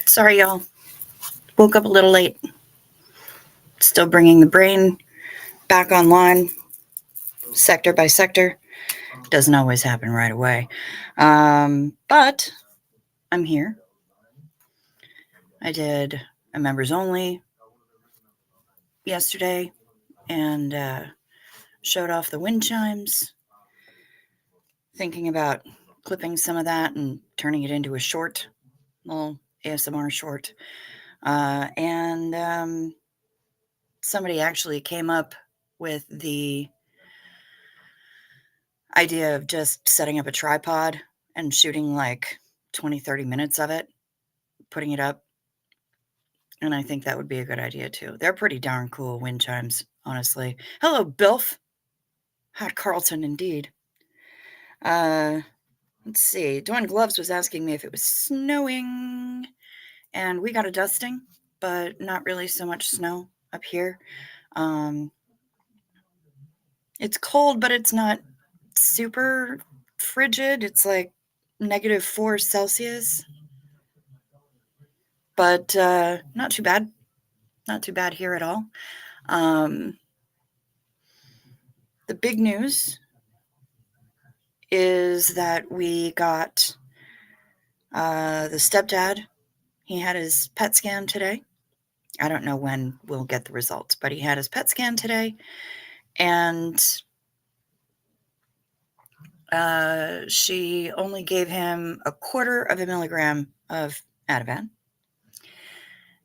Sorry, y'all. Woke up a little late. Still bringing the brain back online, sector by sector. Doesn't always happen right away. But I'm here. I did a members only yesterday and showed off the wind chimes, thinking about clipping some of that and turning it into a short, little ASMR short. And somebody actually came up with the idea of just setting up a tripod and shooting like 20-30 minutes of it, putting it up. And I think that would be a good idea too. They're pretty darn cool wind chimes, honestly. Hello, Bilf. Hot Carlton indeed. Let's see. Dawn Gloves was asking me if it was snowing, and we got a dusting, but not really so much snow up here. It's cold, but it's not super frigid. It's like -4 Celsius. But not too bad. Not too bad here at all. The big news is that we got the stepdad. He had his PET scan today. I don't know when we'll get the results, but he had his PET scan today. And she only gave him 1/4 milligram of Ativan.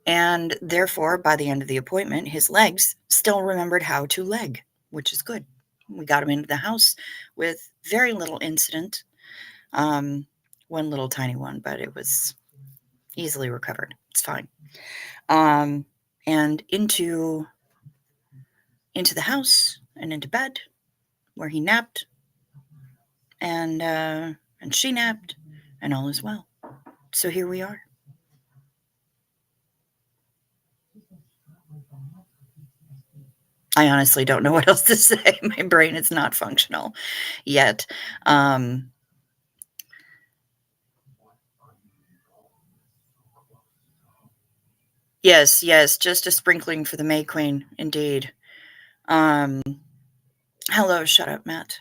And therefore, by the end of the appointment, his legs still remembered how to leg, which is good. We got him into the house with very little incident. One little tiny one, but it was easily recovered. It's fine. And into the house and into bed, where he napped, and she napped, and all is well. So here we are. I honestly don't know what else to say. My brain is not functional yet. Yes, just a sprinkling for the May Queen, indeed. Hello, shut up, Matt.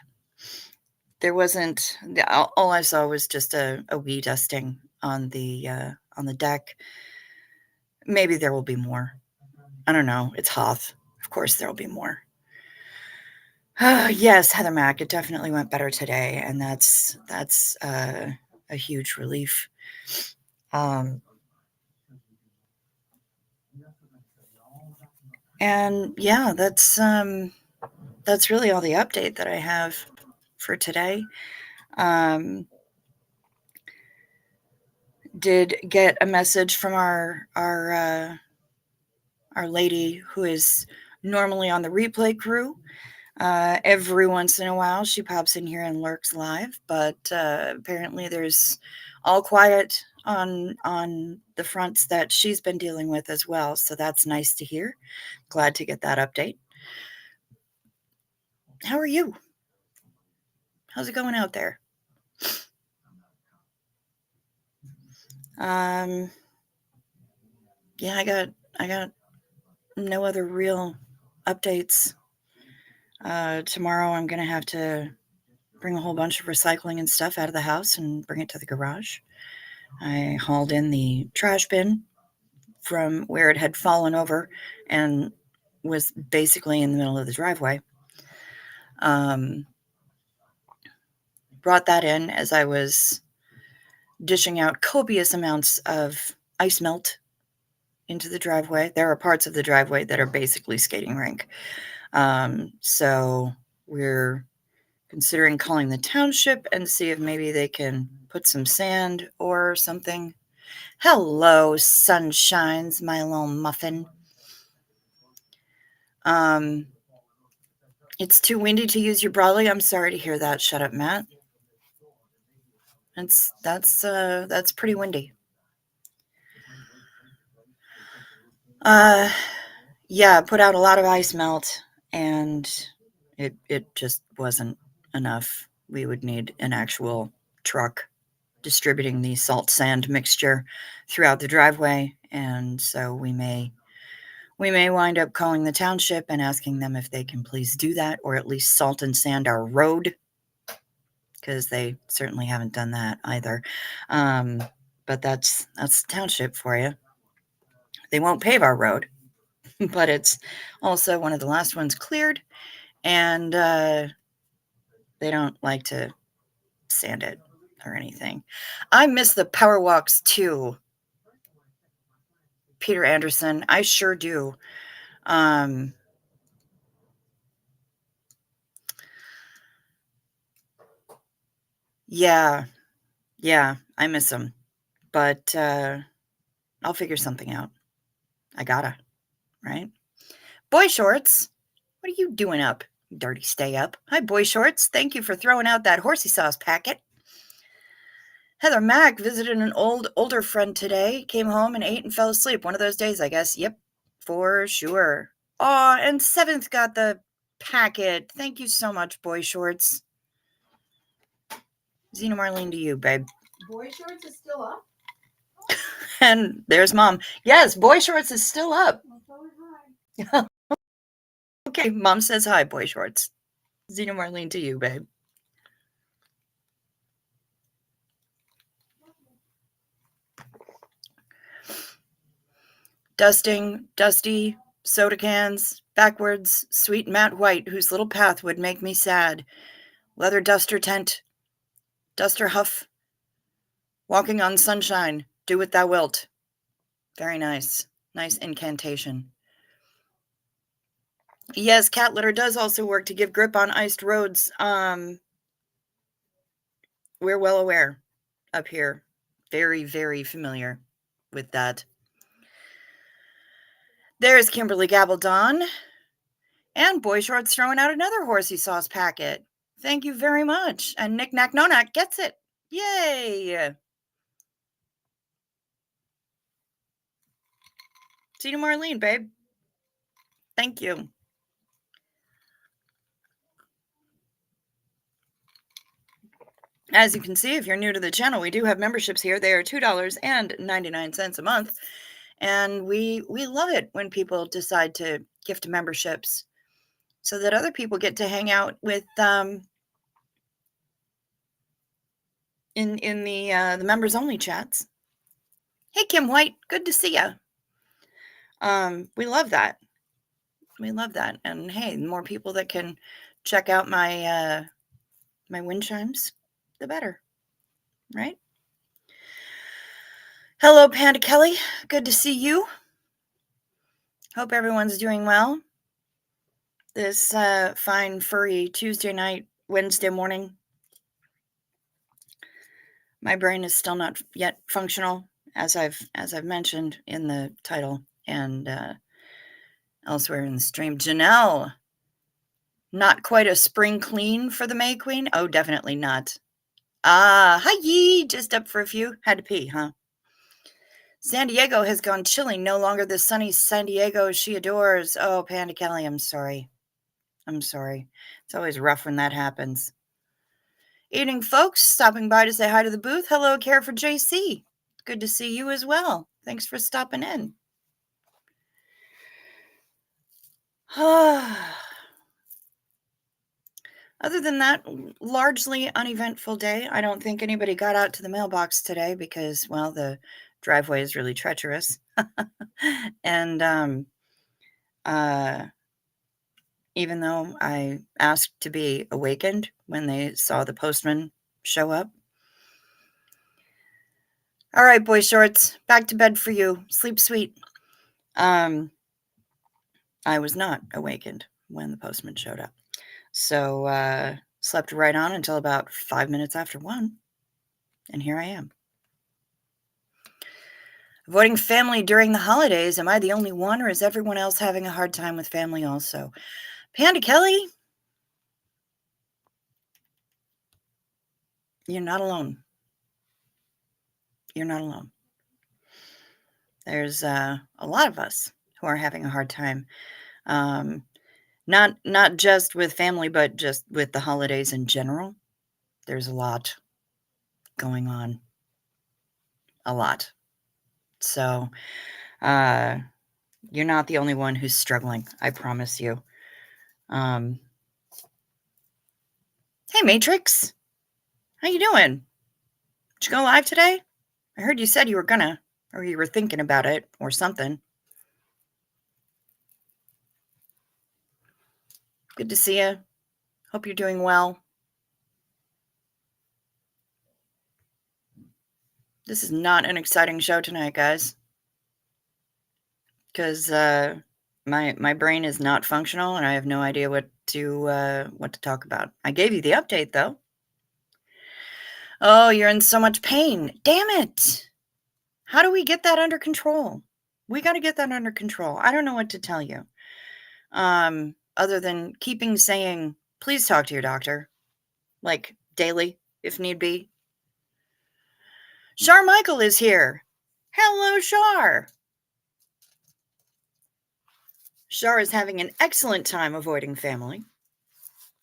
There wasn't, all I saw was just a wee dusting on the deck. Maybe there will be more. I don't know. It's Hoth. Of course there will be more. Yes, Heather Mack, it definitely went better today, and that's a huge relief. And yeah, that's really all the update that I have for today. Did get a message from our lady who is normally on the replay crew. Every once in a while, she pops in here and lurks live, but apparently there's all quiet on the fronts that she's been dealing with as well. So that's nice to hear. Glad to get that update. How are you? How's it going out there? Yeah, I got no other real updates. Tomorrow I'm gonna have to bring a whole bunch of recycling and stuff out of the house and bring it to the garage. I hauled in the trash bin from where it had fallen over and was basically in the middle of the driveway. Brought that in as I was dishing out copious amounts of ice melt into the driveway. There are parts of the driveway that are basically skating rink. So we're considering calling the township and see if maybe they can put some sand or something. Hello, sunshines, my little muffin. It's too windy to use your brolly. I'm sorry to hear that. Shut up, Matt. That's pretty windy. Yeah, put out a lot of ice melt, and it just wasn't enough. We would need an actual truck distributing the salt sand mixture throughout the driveway, and so we may wind up calling the township and asking them if they can please do that, or at least salt and sand our road, because they certainly haven't done that either. But that's the township for you. They won't pave our road, but it's also one of the last ones cleared, and they don't like to sand it or anything. I miss the power walks too, Peter Anderson. I sure do. Yeah, I miss them, but I'll figure something out. I gotta, right? Boy Shorts, what are you doing up? Dirty stay up. Hi, Boy Shorts. Thank you for throwing out that horsey sauce packet. Heather Mack visited an older friend today, came home and ate and fell asleep. One of those days, I guess. Yep, for sure. Aw, and Seventh got the packet. Thank you so much, Boy Shorts. Zena Marlene to you, babe. Boy Shorts is still up? And there's Mom. Yes, Boy Shorts is still up. Hi. Okay, Mom says hi, Boy Shorts. Zena Marlene to you, babe. Dusting, dusty, soda cans, backwards, sweet matte white, whose little path would make me sad. Leather duster tent, duster huff, walking on sunshine, do what thou wilt. Very nice. Nice incantation. Yes, cat litter does also work to give grip on iced roads. We're well aware up here. Very, very familiar with that. There's Kimberly Gabaldon. And Boy Shorts throwing out another horsey sauce packet. Thank you very much. And Knick Knack No Knack gets it. Yay! Tina Marlene, babe. Thank you. As you can see, if you're new to the channel, we do have memberships here. They are $2.99 a month. And we love it when people decide to gift memberships so that other people get to hang out with in the members only chats. Hey, Kim White, good to see you. We love that. We love that. And hey, the more people that can check out my my wind chimes, the better, right? Hello, Panda Kelly. Good to see you. Hope everyone's doing well this fine, furry Tuesday night, Wednesday morning. My brain is still not yet functional, as I've mentioned in the title and elsewhere in the stream. Janelle, not quite a spring clean for the May Queen? Oh, definitely not. Hi Yee, just up for a few. Had to pee, huh? San Diego has gone chilly. No longer the sunny San Diego she adores. Oh, Panda Kelly, I'm sorry. I'm sorry. It's always rough when that happens. Evening, folks. Stopping by to say hi to the booth. Hello, Care for JC. Good to see you as well. Thanks for stopping in. Other than that, largely uneventful day. I don't think anybody got out to the mailbox today because, well, the driveway is really treacherous. And even though I asked to be awakened when they saw the postman show up. All right, Boy Shorts, back to bed for you. Sleep sweet. I was not awakened when the postman showed up. So slept right on until about 5 minutes after 1. And here I am. Avoiding family during the holidays. Am I the only one, or is everyone else having a hard time with family also? Panda Kelly, you're not alone. You're not alone. There's a lot of us who are having a hard time. Not just with family, but just with the holidays in general. There's a lot going on. a lot. So, uh, you're not the only one who's struggling, I promise you. Um, hey, Matrix, how you doing? Did you go live today? I heard you said you were gonna, or you were thinking about it, or something. Good to see you. Hope you're doing well. This is not an exciting show tonight, guys, because my brain is not functional and I have no idea what to talk about. I gave you the update though. Oh, you're in so much pain. Damn it! How do we get that under control? We got to get that under control. I don't know what to tell you. Other than keeping saying, please talk to your doctor, like daily, if need be. Char Michael is here. Hello, Char. Char is having an excellent time avoiding family.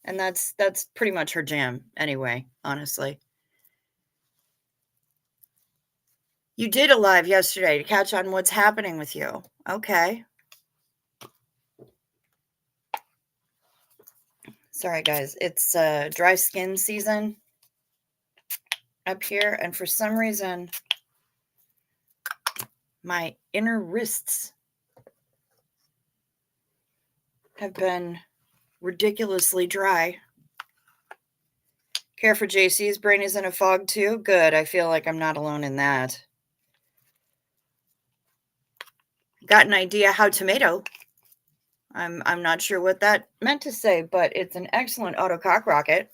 And that's pretty much her jam anyway, honestly. You did a live yesterday to catch on what's happening with you. Okay. Sorry, guys. It's dry skin season up here. And for some reason, my inner wrists have been ridiculously dry. Care for JC's brain is in a fog too? Good. I feel like I'm not alone in that. Got an idea how tomato. I'm not sure what that meant to say, but it's an excellent autocock rocket.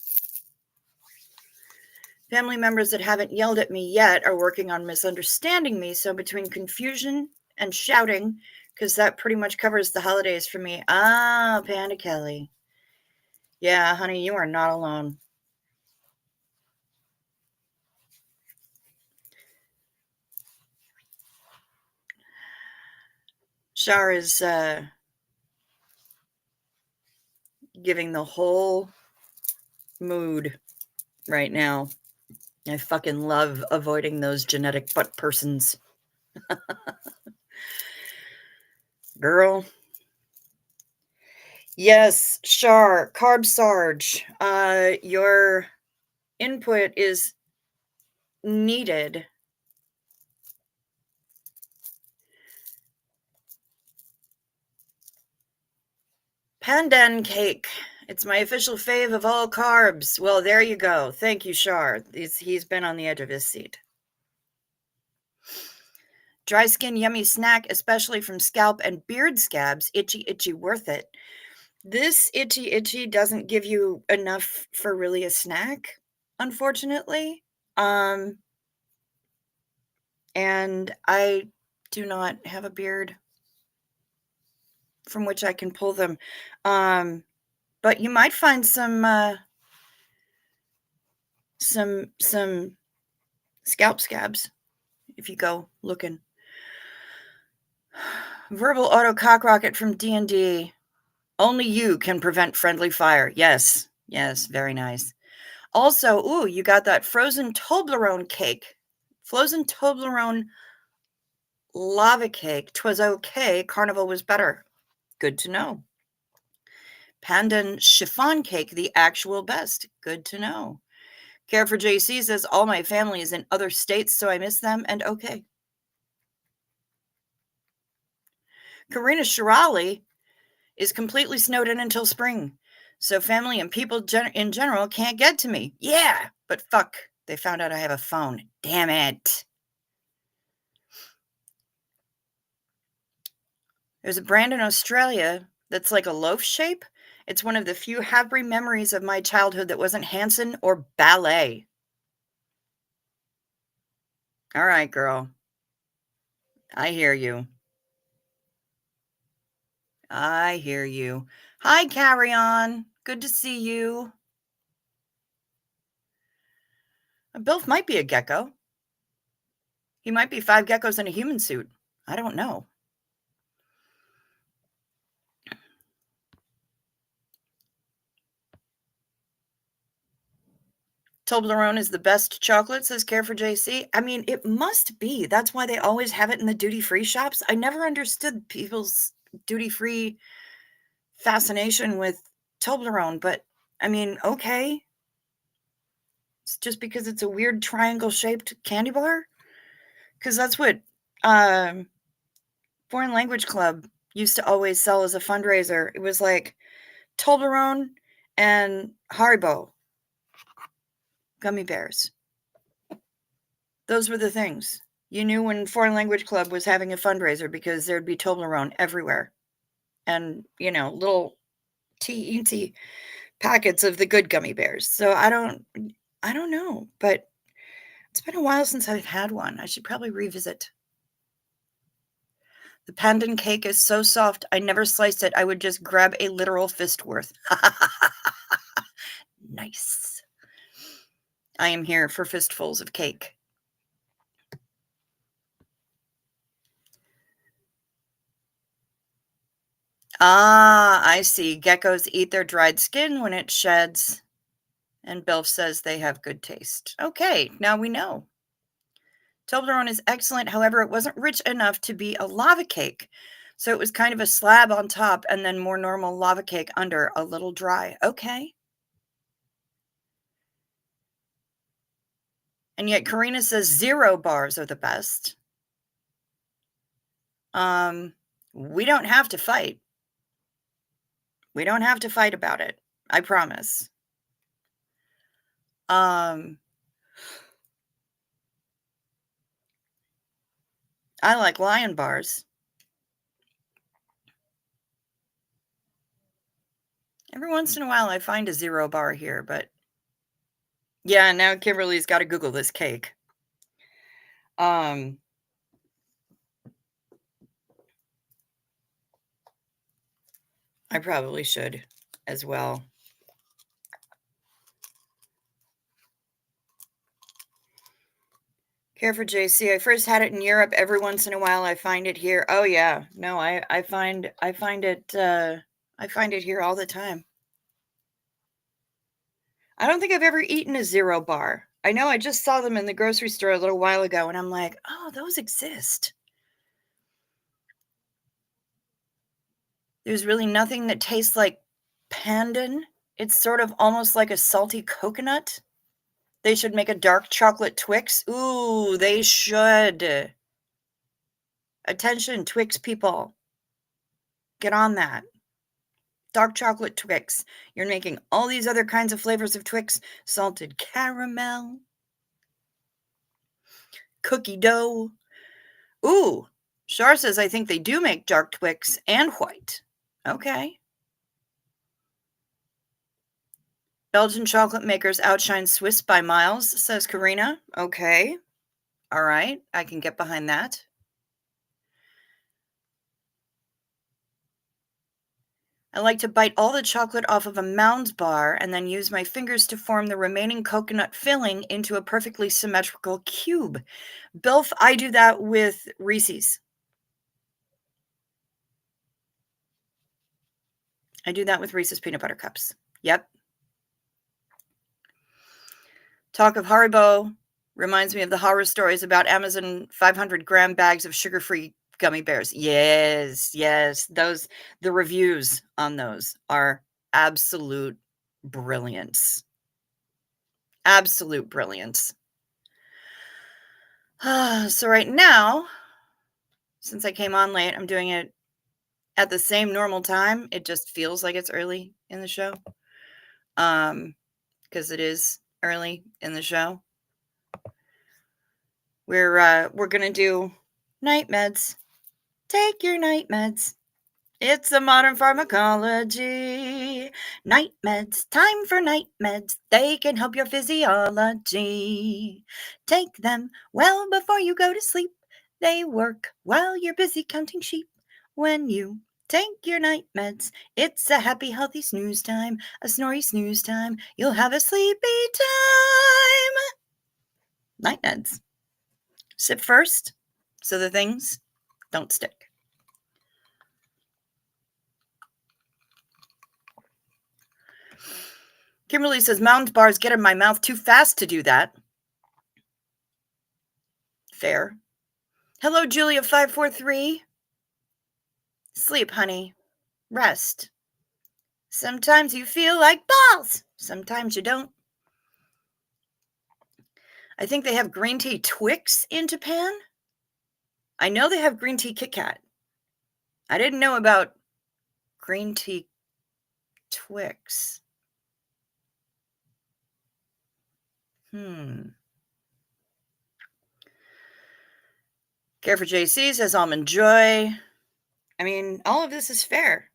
Family members that haven't yelled at me yet are working on misunderstanding me. So between confusion and shouting, because that pretty much covers the holidays for me. Ah, Panda Kelly. Yeah, honey, you are not alone. Shar is giving the whole mood right now. I fucking love avoiding those genetic butt persons. Girl. Yes, Shar, Carb Sarge. Your input is needed. Pandan cake. It's my official fave of all carbs. Well, there you go. Thank you, Shar. He's been on the edge of his seat. Dry skin yummy snack, especially from scalp and beard scabs. Itchy, itchy, worth it. This itchy, itchy doesn't give you enough for really a snack, unfortunately. And I do not have a beard from which I can pull them. But you might find some scalp scabs if you go looking. Verbal auto cock rocket from D&D. Only you can prevent friendly fire. Yes, very nice. Also, ooh, you got that frozen Toblerone cake. Frozen Toblerone lava cake. 'Twas okay. Carnival was better. Good to know. Pandan chiffon cake, the actual best. Good to know. Care for JC says all my family is in other states, so I miss them, and okay. Karina Shirali is completely snowed in until spring, so family and people in general can't get to me. Yeah, but fuck, they found out I have a phone. Damn it. There's a brand in Australia that's like a loaf shape. It's one of the few happy memories of my childhood that wasn't Hanson or ballet. All right, girl. I hear you. I hear you. Hi, Carry On. Good to see you. Bilf might be a gecko. He might be 5 geckos in a human suit. I don't know. Toblerone is the best chocolate, says Care for JC. I mean, it must be. That's why they always have it in the duty-free shops. I never understood people's duty-free fascination with Toblerone, but I mean, okay. It's just because it's a weird triangle-shaped candy bar? Because that's what um, Foreign Language Club used to always sell as a fundraiser. It was like Toblerone and Haribo gummy bears. Those were the things. You knew when Foreign Language Club was having a fundraiser because there'd be Toblerone everywhere. And, little teensy packets of the good gummy bears. So I don't know, but it's been a while since I've had one. I should probably revisit. The pandan cake is so soft, I never sliced it. I would just grab a literal fist worth. Nice. I am here for fistfuls of cake. Ah, I see. Geckos eat their dried skin when it sheds. And Bilf says they have good taste. Okay, now we know. Toblerone is excellent. However, it wasn't rich enough to be a lava cake. So it was kind of a slab on top and then more normal lava cake under, a little dry. Okay. And yet Karina says 0 bars are the best. We don't have to fight. We don't have to fight about it. I promise. I like Lion bars. Every once in a while I find a 0 bar here, but yeah, now Kimberly's got to Google this cake. I probably should as well. Care for JC. I first had it in Europe. Every once in a while I find it here. Oh yeah. No, I find it here all the time. I don't think I've ever eaten a 0 bar. I know I just saw them in the grocery store a little while ago and I'm like, "Oh, those exist." There's really nothing that tastes like pandan. It's sort of almost like a salty coconut. They should make a dark chocolate Twix. Ooh, they should. Attention, Twix people. Get on that. Dark chocolate Twix. You're making all these other kinds of flavors of Twix. Salted caramel. Cookie dough. Ooh, Shar says I think they do make dark Twix and white. Okay. Belgian chocolate makers outshine Swiss by miles, says Karina. Okay. All right. I can get behind that. I like to bite all the chocolate off of a Mounds bar and then use my fingers to form the remaining coconut filling into a perfectly symmetrical cube. Bilf, I do that with Reese's. I do that with Reese's peanut butter cups. Yep. Talk of Haribo reminds me of the horror stories about Amazon 500-gram bags of sugar-free gummy bears. Yes, the reviews on those are absolute brilliance. Absolute brilliance. So right now, since I came on late, I'm doing it at the same normal time. It just feels like it's early in the show. Because it is early in the show. We're gonna do night meds. Take your night meds. It's a modern pharmacology. Night meds, time for night meds. They can help your physiology. Take them well before you go to sleep. They work while you're busy counting sheep. When you take your night meds, it's a happy, healthy snooze time. A snory snooze time. You'll have a sleepy time. Night meds. Sip first so the things don't stick. Kimberly says, Mounds bars get in my mouth too fast to do that. Fair. Hello, Julia543. Sleep, honey. Rest. Sometimes you feel like balls. Sometimes you don't. I think they have green tea Twix in Japan. I know they have green tea Kit Kat. I didn't know about green tea Twix. Care for JC says Almond Joy. I mean, all of this is fair.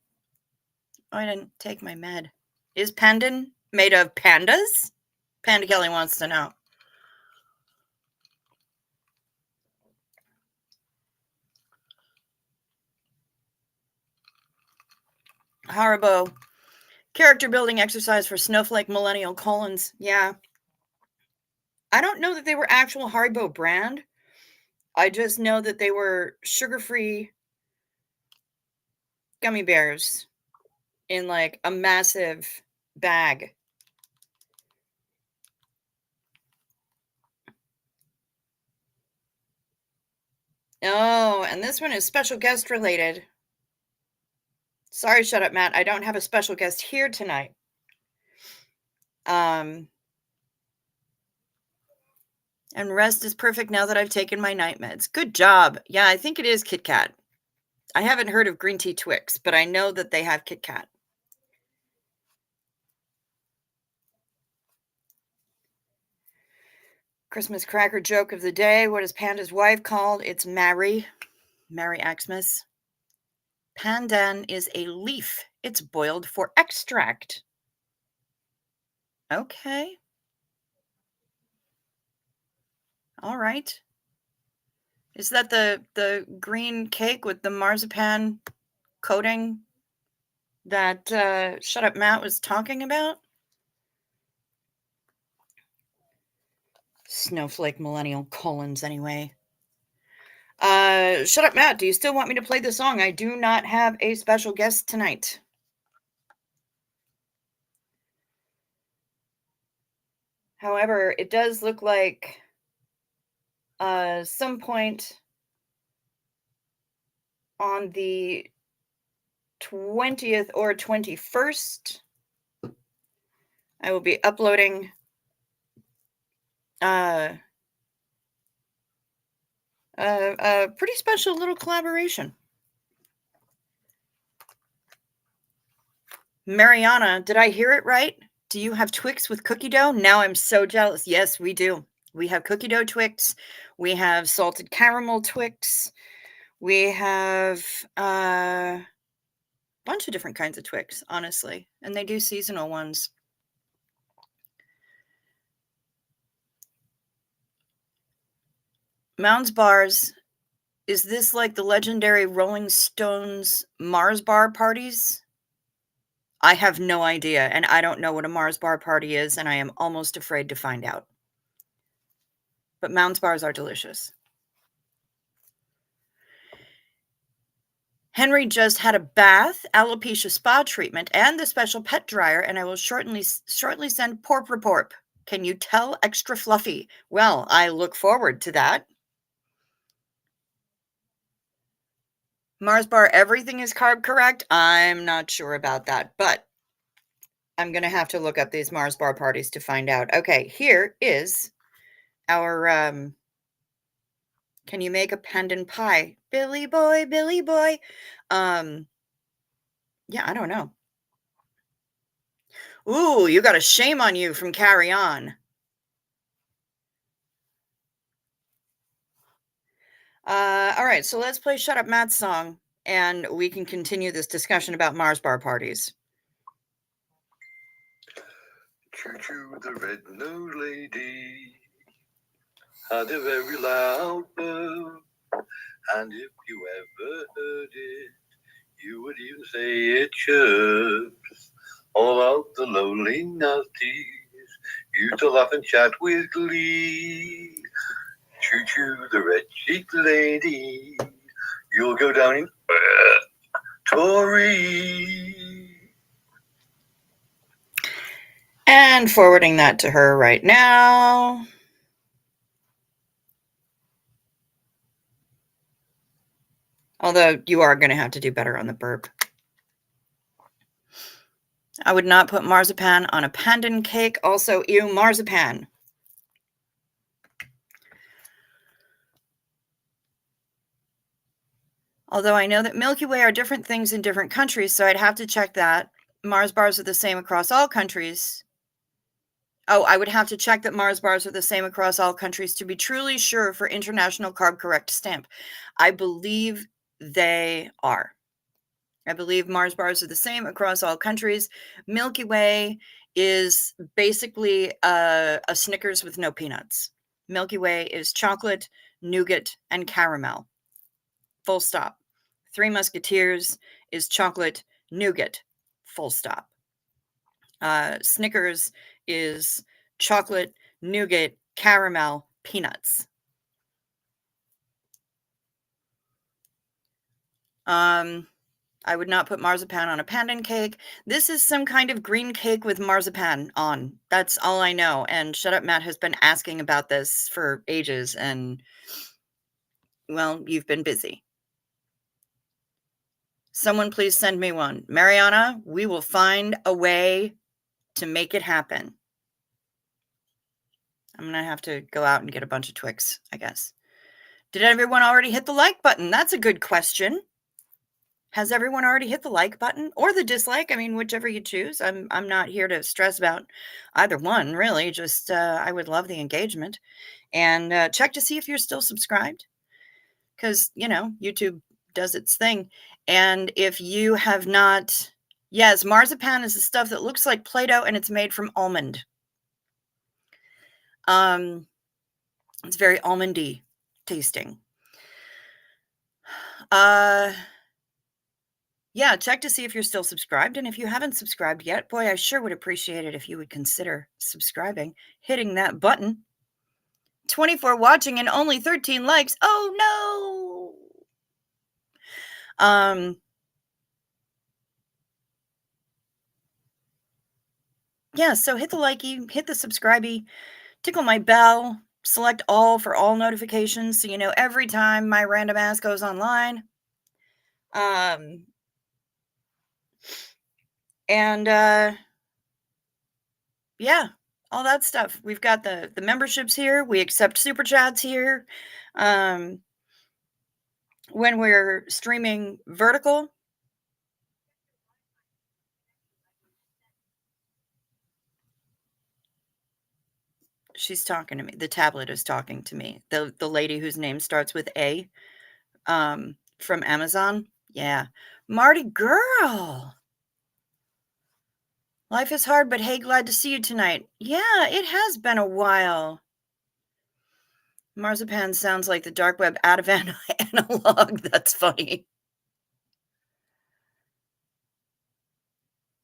Oh, I didn't take my med. Is pandan made of pandas? Panda Kelly wants to know. Haribo. Character building exercise for snowflake millennial colons. Yeah. I don't know that they were actual Haribo brand. I just know that they were sugar-free gummy bears in like a massive bag. Oh, and this one is special guest related. Sorry, shut up, Matt. I don't have a special guest here tonight. And rest is perfect now that I've taken my night meds. Good job. Yeah, I think it is Kit Kat. I haven't heard of green tea Twix, but I know that they have Kit Kat. Christmas cracker joke of the day. What is Panda's wife called? It's Mary. Mary Xmas. Pandan is a leaf. It's boiled for extract. Okay. All right. Is that the green cake with the marzipan coating that Shut Up Matt was talking about? Snowflake millennial colons, anyway. Shut Up Matt, do you still want me to play the song? I do not have a special guest tonight. However, it does look like some point on the 20th or 21st, I will be uploading a pretty special little collaboration. Mariana, did I hear it right? Do you have Twix with cookie dough? Now I'm so jealous. Yes, we do. We have cookie dough Twix. We have salted caramel Twix. We have a bunch of different kinds of Twix, honestly. And they do seasonal ones. Mounds bars. Is this like the legendary Rolling Stones Mars bar parties? I have no idea, and I don't know what a Mars bar party is, and I am almost afraid to find out. But Mounds bars are delicious. Henry just had a bath, alopecia spa treatment, and the special pet dryer, and I will shortly send porp report. Can you tell extra fluffy? Well, I look forward to that. Mars bar, everything is carb correct? I'm not sure about that, but I'm going to have to look up these Mars bar parties to find out. Okay, here is our, can you make a pandan pie? Billy boy, Billy boy. Yeah, I don't know. Ooh, you got a shame on you from Carry On. All right, so let's play Shut Up Matt's song, and we can continue this discussion about Mars bar parties. Choo-choo, the red-nosed lady had a very loud bird, and if you ever heard it, you would even say it chirps. All out the lonely nasties used to laugh and chat with glee. Choo-choo, the red-cheeked lady, you'll go down in Tory. And forwarding that to her right now. Although you are going to have to do better on the burp. I would not put marzipan on a pandan cake. Also, ew, marzipan. Although I know that Milky Way are different things in different countries, so I'd have to check that. Mars bars are the same across all countries. Oh, I would have to check that Mars bars are the same across all countries to be truly sure for International Carb Correct stamp. I believe they are. I believe Mars bars are the same across all countries. Milky Way is basically a Snickers with no peanuts. Milky Way is chocolate, nougat, and caramel. Full stop. Three Musketeers is chocolate, nougat. Full stop. Snickers is chocolate, nougat, caramel, peanuts. I would not put marzipan on a pandan cake. This is some kind of green cake with marzipan on. That's all I know. And Shut Up Matt has been asking about this for ages. And, well, you've been busy. Someone please send me one. Mariana, we will find a way to make it happen. I'm going to have to go out and get a bunch of Twix, I guess. Did everyone already hit the like button? That's a good question. Has everyone already hit the like button or the dislike? I mean, whichever you choose. I'm not here to stress about either one, really. Just I would love the engagement. And check to see if you're still subscribed. Because, you know, YouTube does its thing. And if you have not... Yes, marzipan is the stuff that looks like Play-Doh and it's made from almond. It's very almondy tasting. Yeah, check to see if you're still subscribed. And if you haven't subscribed yet, boy, I sure would appreciate it if you would consider subscribing, hitting that button. 24 watching and only 13 likes. Oh, no. Yeah, so hit the likey, hit the subscribey, tickle my bell, select all for all notifications so you know every time my random ass goes online. Yeah, all that stuff. We've got the memberships here. We accept super chats here. When we're streaming vertical. She's talking to me. The tablet is talking to me. The lady whose name starts with A, from Amazon. Yeah. Marty girl. Life is hard, but hey, glad to see you tonight. Yeah, it has been a while. Marzipan sounds like the dark web out of analog. That's funny.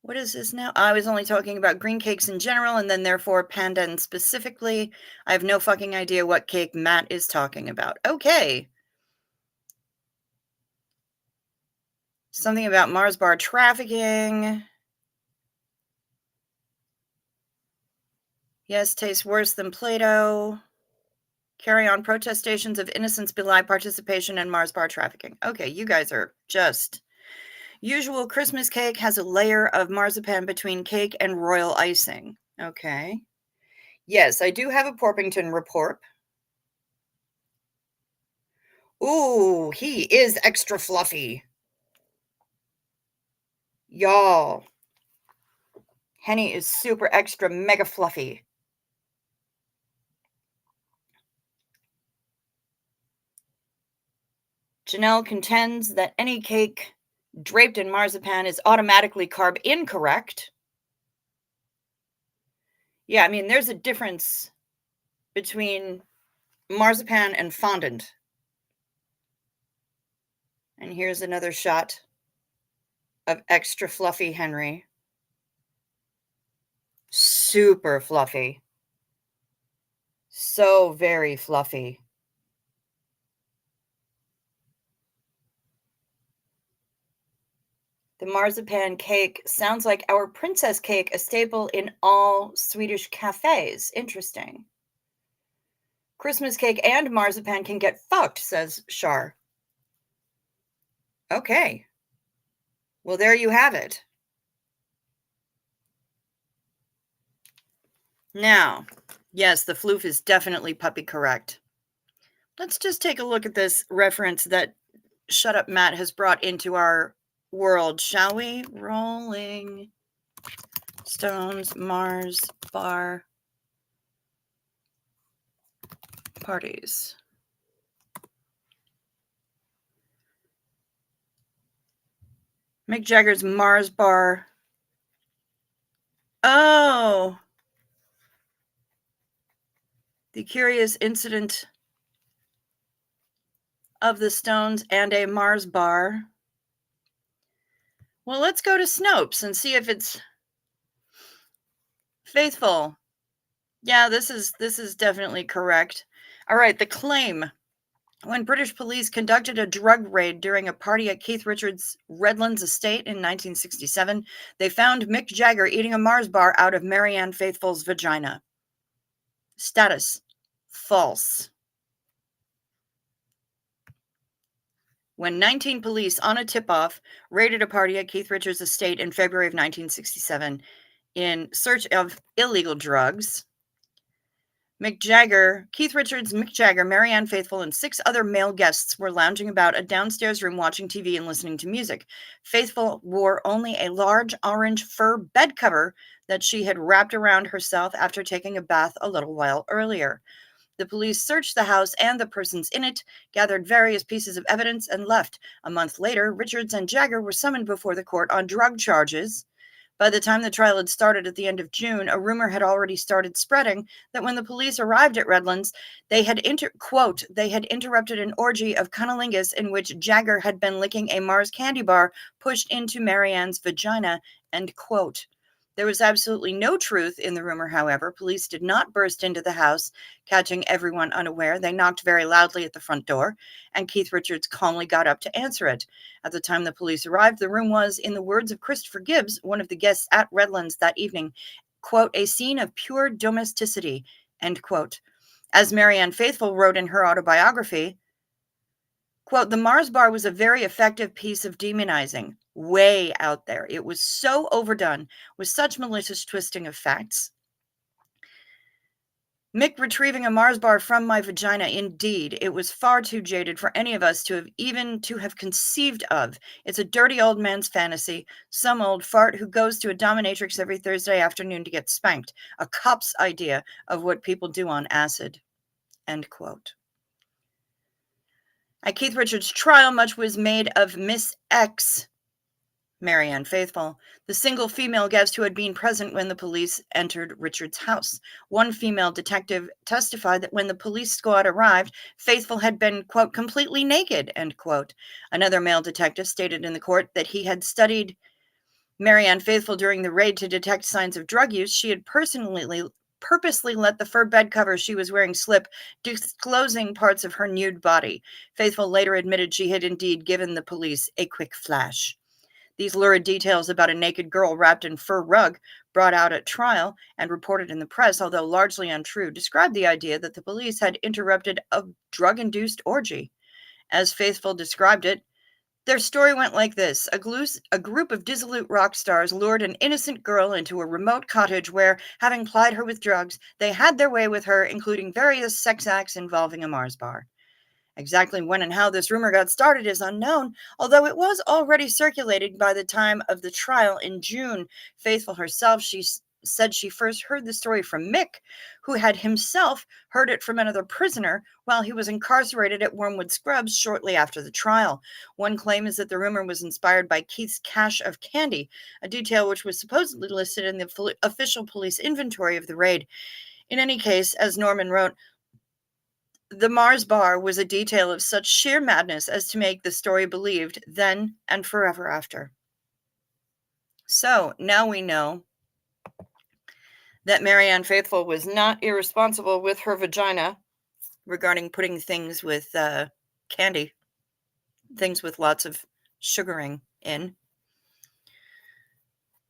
What is this now? I was only talking about green cakes in general, and then therefore pandan specifically. I have no fucking idea what cake Matt is talking about. Okay. Something about Mars bar trafficking. Yes, tastes worse than Play-Doh. Carry on protestations of innocence belie participation in Mars bar trafficking. Okay, you guys are just... Usual Christmas cake has a layer of marzipan between cake and royal icing. Okay. Yes, I do have a Porpington report. Ooh, he is extra fluffy. Y'all. Henny is super extra mega fluffy. Janelle contends that any cake draped in marzipan is automatically carb incorrect. Yeah, I mean, there's a difference between marzipan and fondant. And here's another shot of extra fluffy Henry. Super fluffy. So very fluffy. The marzipan cake sounds like our princess cake, a staple in all Swedish cafes. Interesting. Christmas cake and marzipan can get fucked, says Shar. Okay. Well, there you have it. Now, yes, the floof is definitely puppy correct. Let's just take a look at this reference that Shut Up Matt has brought into our world, shall we? Rolling Stones, Mars, bar, parties. Mick Jagger's Mars bar. Oh! The curious incident of the Stones and a Mars bar. Well, let's go to Snopes and see if it's faithful. Yeah, this is definitely correct. All right, the claim. When British police conducted a drug raid during a party at Keith Richards' Redlands estate in 1967, they found Mick Jagger eating a Mars bar out of Marianne Faithfull's vagina. Status: false. When 19 police on a tip-off raided a party at Keith Richards' estate in February of 1967 in search of illegal drugs, Keith Richards, Mick Jagger, Marianne Faithfull, and 6 other male guests were lounging about a downstairs room watching TV and listening to music. Faithfull wore only a large orange fur bed cover that she had wrapped around herself after taking a bath a little while earlier. The police searched the house and the persons in it, gathered various pieces of evidence, and left. A month later, Richards and Jagger were summoned before the court on drug charges. By the time the trial had started at the end of June, a rumor had already started spreading that when the police arrived at Redlands, they had interrupted an orgy of cunnilingus in which Jagger had been licking a Mars candy bar pushed into Marianne's vagina, end quote. There was absolutely no truth in the rumor, however. Police did not burst into the house, catching everyone unaware. They knocked very loudly at the front door, and Keith Richards calmly got up to answer it. At the time the police arrived, the room was, in the words of Christopher Gibbs, one of the guests at Redlands that evening, quote, a scene of pure domesticity, end quote. As Marianne Faithfull wrote in her autobiography, quote, the Mars bar was a very effective piece of demonizing. Way out there. It was so overdone with such malicious twisting of facts. Mick retrieving a Mars bar from my vagina, indeed. It was far too jaded for any of us to have conceived of. It's a dirty old man's fantasy. Some old fart who goes to a dominatrix every Thursday afternoon to get spanked. A cop's idea of what people do on acid. End quote. At Keith Richards' trial, much was made of Miss X, Marianne Faithfull, the single female guest who had been present when the police entered Richards' house. One female detective testified that when the police squad arrived, Faithfull had been, quote, completely naked, end quote. Another male detective stated in the court that he had studied Marianne Faithfull during the raid to detect signs of drug use. She had purposely let the fur bed cover she was wearing slip, disclosing parts of her nude body. Faithfull later admitted she had indeed given the police a quick flash. These lurid details about a naked girl wrapped in fur rug, brought out at trial and reported in the press, although largely untrue, described the idea that the police had interrupted a drug-induced orgy. As Faithfull described it, their story went like this. A group of dissolute rock stars lured an innocent girl into a remote cottage where, having plied her with drugs, they had their way with her, including various sex acts involving a Mars bar. Exactly when and how this rumor got started is unknown, although it was already circulating by the time of the trial in June. Faithfull herself, she said she first heard the story from Mick, who had himself heard it from another prisoner while he was incarcerated at Wormwood Scrubs shortly after the trial. One claim is that the rumor was inspired by Keith's cache of candy, a detail which was supposedly listed in the official police inventory of the raid. In any case, as Norman wrote, the Mars bar was a detail of such sheer madness as to make the story believed then and forever after. So now we know that Marianne Faithfull was not irresponsible with her vagina regarding putting things with candy, things with lots of sugaring in.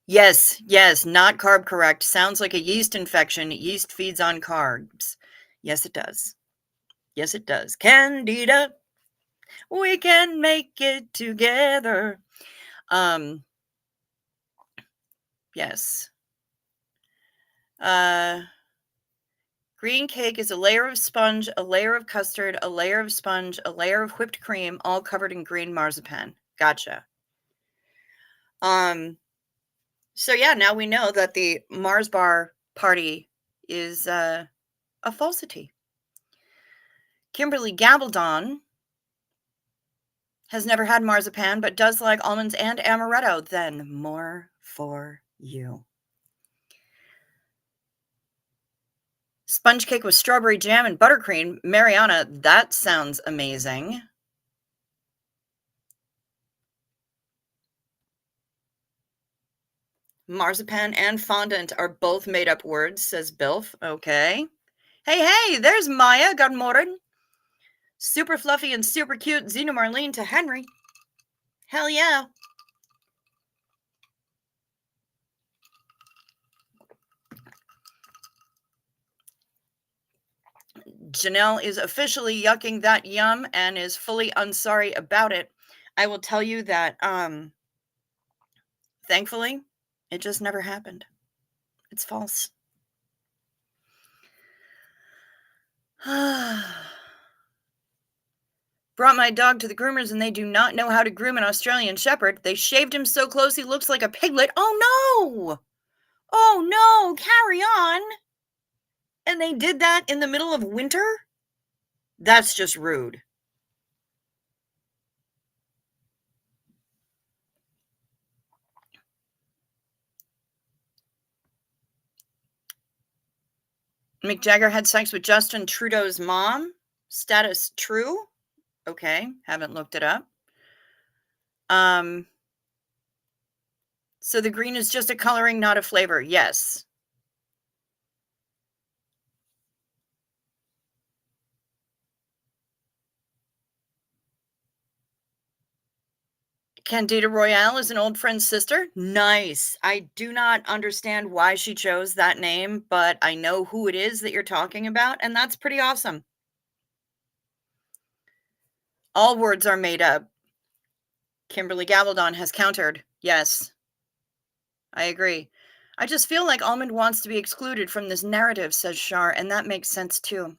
Yes, yes, not carb correct. Sounds like a yeast infection. Yeast feeds on carbs. Yes, it does. Yes, it does. Candida, we can make it together. Yes. Green cake is a layer of sponge, a layer of custard, a layer of sponge, a layer of whipped cream, all covered in green marzipan. Gotcha. So yeah, now we know that the Mars bar party is a falsity. Kimberly Gabaldon has never had marzipan, but does like almonds and amaretto. Then more for you. Sponge cake with strawberry jam and buttercream. Mariana, that sounds amazing. Marzipan and fondant are both made up words, says Bilf. Okay. Hey, there's Maya. Good morning. Super fluffy and super cute. Zena Marlene to Henry. Hell yeah. Janelle is officially yucking that yum and is fully unsorry about it. I will tell you that, thankfully, it just never happened. It's false. Brought my dog to the groomers and they do not know how to groom an Australian Shepherd. They shaved him so close he looks like a piglet. Oh no! Oh no! Carry on! And they did that in the middle of winter? That's just rude. Mick Jagger had sex with Justin Trudeau's mom. Status true? Okay, haven't looked it up. So the green is just a coloring, not a flavor. Yes. Candida Royale is an old friend's sister. Nice. I do not understand why she chose that name, but I know who it is that you're talking about, and that's pretty awesome. All words are made up. Kimberly Gabaldon has countered. Yes. I agree. I just feel like almond wants to be excluded from this narrative, says Shar, and that makes sense too.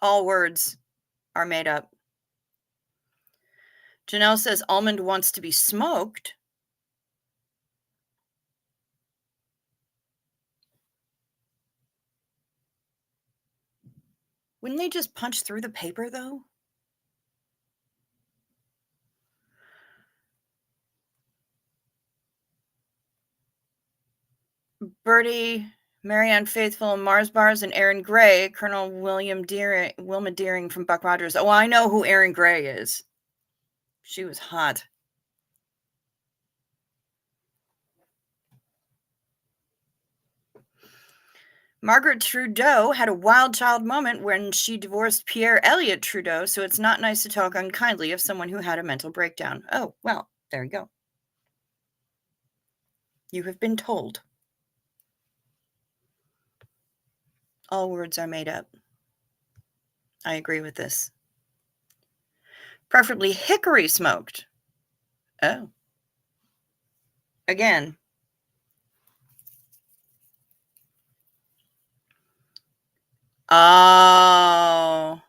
All words are made up. Janelle says almond wants to be smoked. Wouldn't they just punch through the paper, though? Bertie, Marianne Faithfull, Mars Bars, and Aaron Gray, Colonel Wilma Deering from Buck Rogers. Oh, I know who Aaron Gray is. She was hot. Margaret Trudeau had a wild child moment when she divorced Pierre Elliott Trudeau, so it's not nice to talk unkindly of someone who had a mental breakdown. Oh, well, there you go. You have been told. All words are made up. I agree with this. Preferably hickory smoked. Oh. Again. Oh.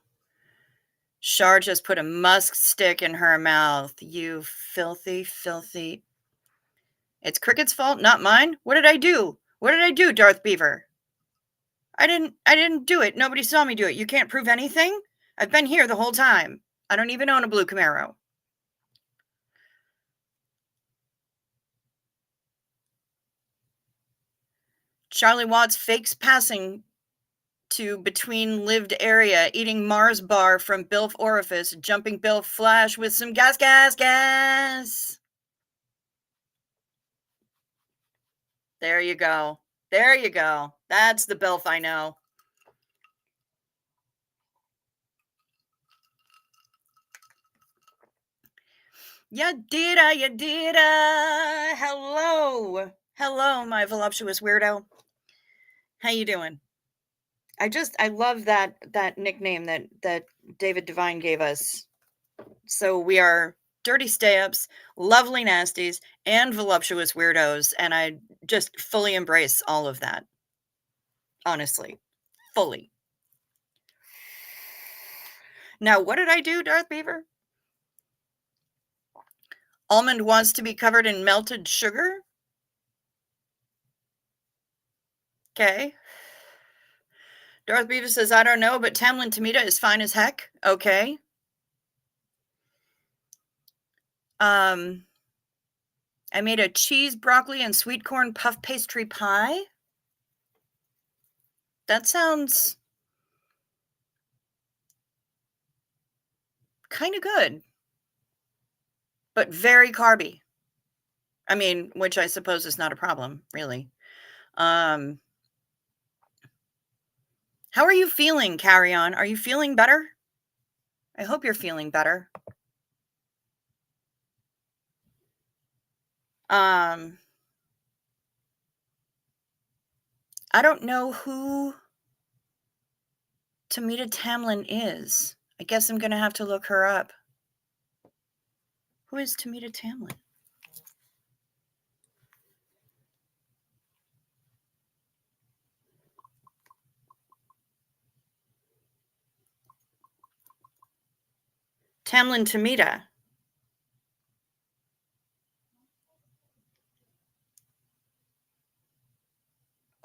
Shar just put a musk stick in her mouth. You filthy, filthy. It's Cricket's fault, not mine. What did I do? What did I do, Darth Beaver? I didn't do it. Nobody saw me do it. You can't prove anything? I've been here the whole time. I don't even own a blue Camaro. Charlie Watts fakes passing to between lived area, eating Mars bar from Bilf orifice, jumping Bilf flash with some gas. There you go. There you go. That's the Bilf I know. You did you did Hello. Hello, my voluptuous weirdo. How you doing? I love that nickname that David Devine gave us. So we are dirty stay-ups, lovely nasties, and voluptuous weirdos, and I just fully embrace all of that. Honestly. Fully. Now, what did I do, Darth Beaver? Almond wants to be covered in melted sugar? Okay. Darth Beaver says, I don't know, but Tamlin Tomita is fine as heck. Okay. I made a cheese, broccoli, and sweet corn puff pastry pie. That sounds kind of good, but very carby. I mean, which I suppose is not a problem, really. How are you feeling, Carry On? Are you feeling better? I hope you're feeling better. I don't know who Tomita Tamlin is. I guess I'm going to have to look her up. Who is Tomita Tamlin? Tamlin Tomita.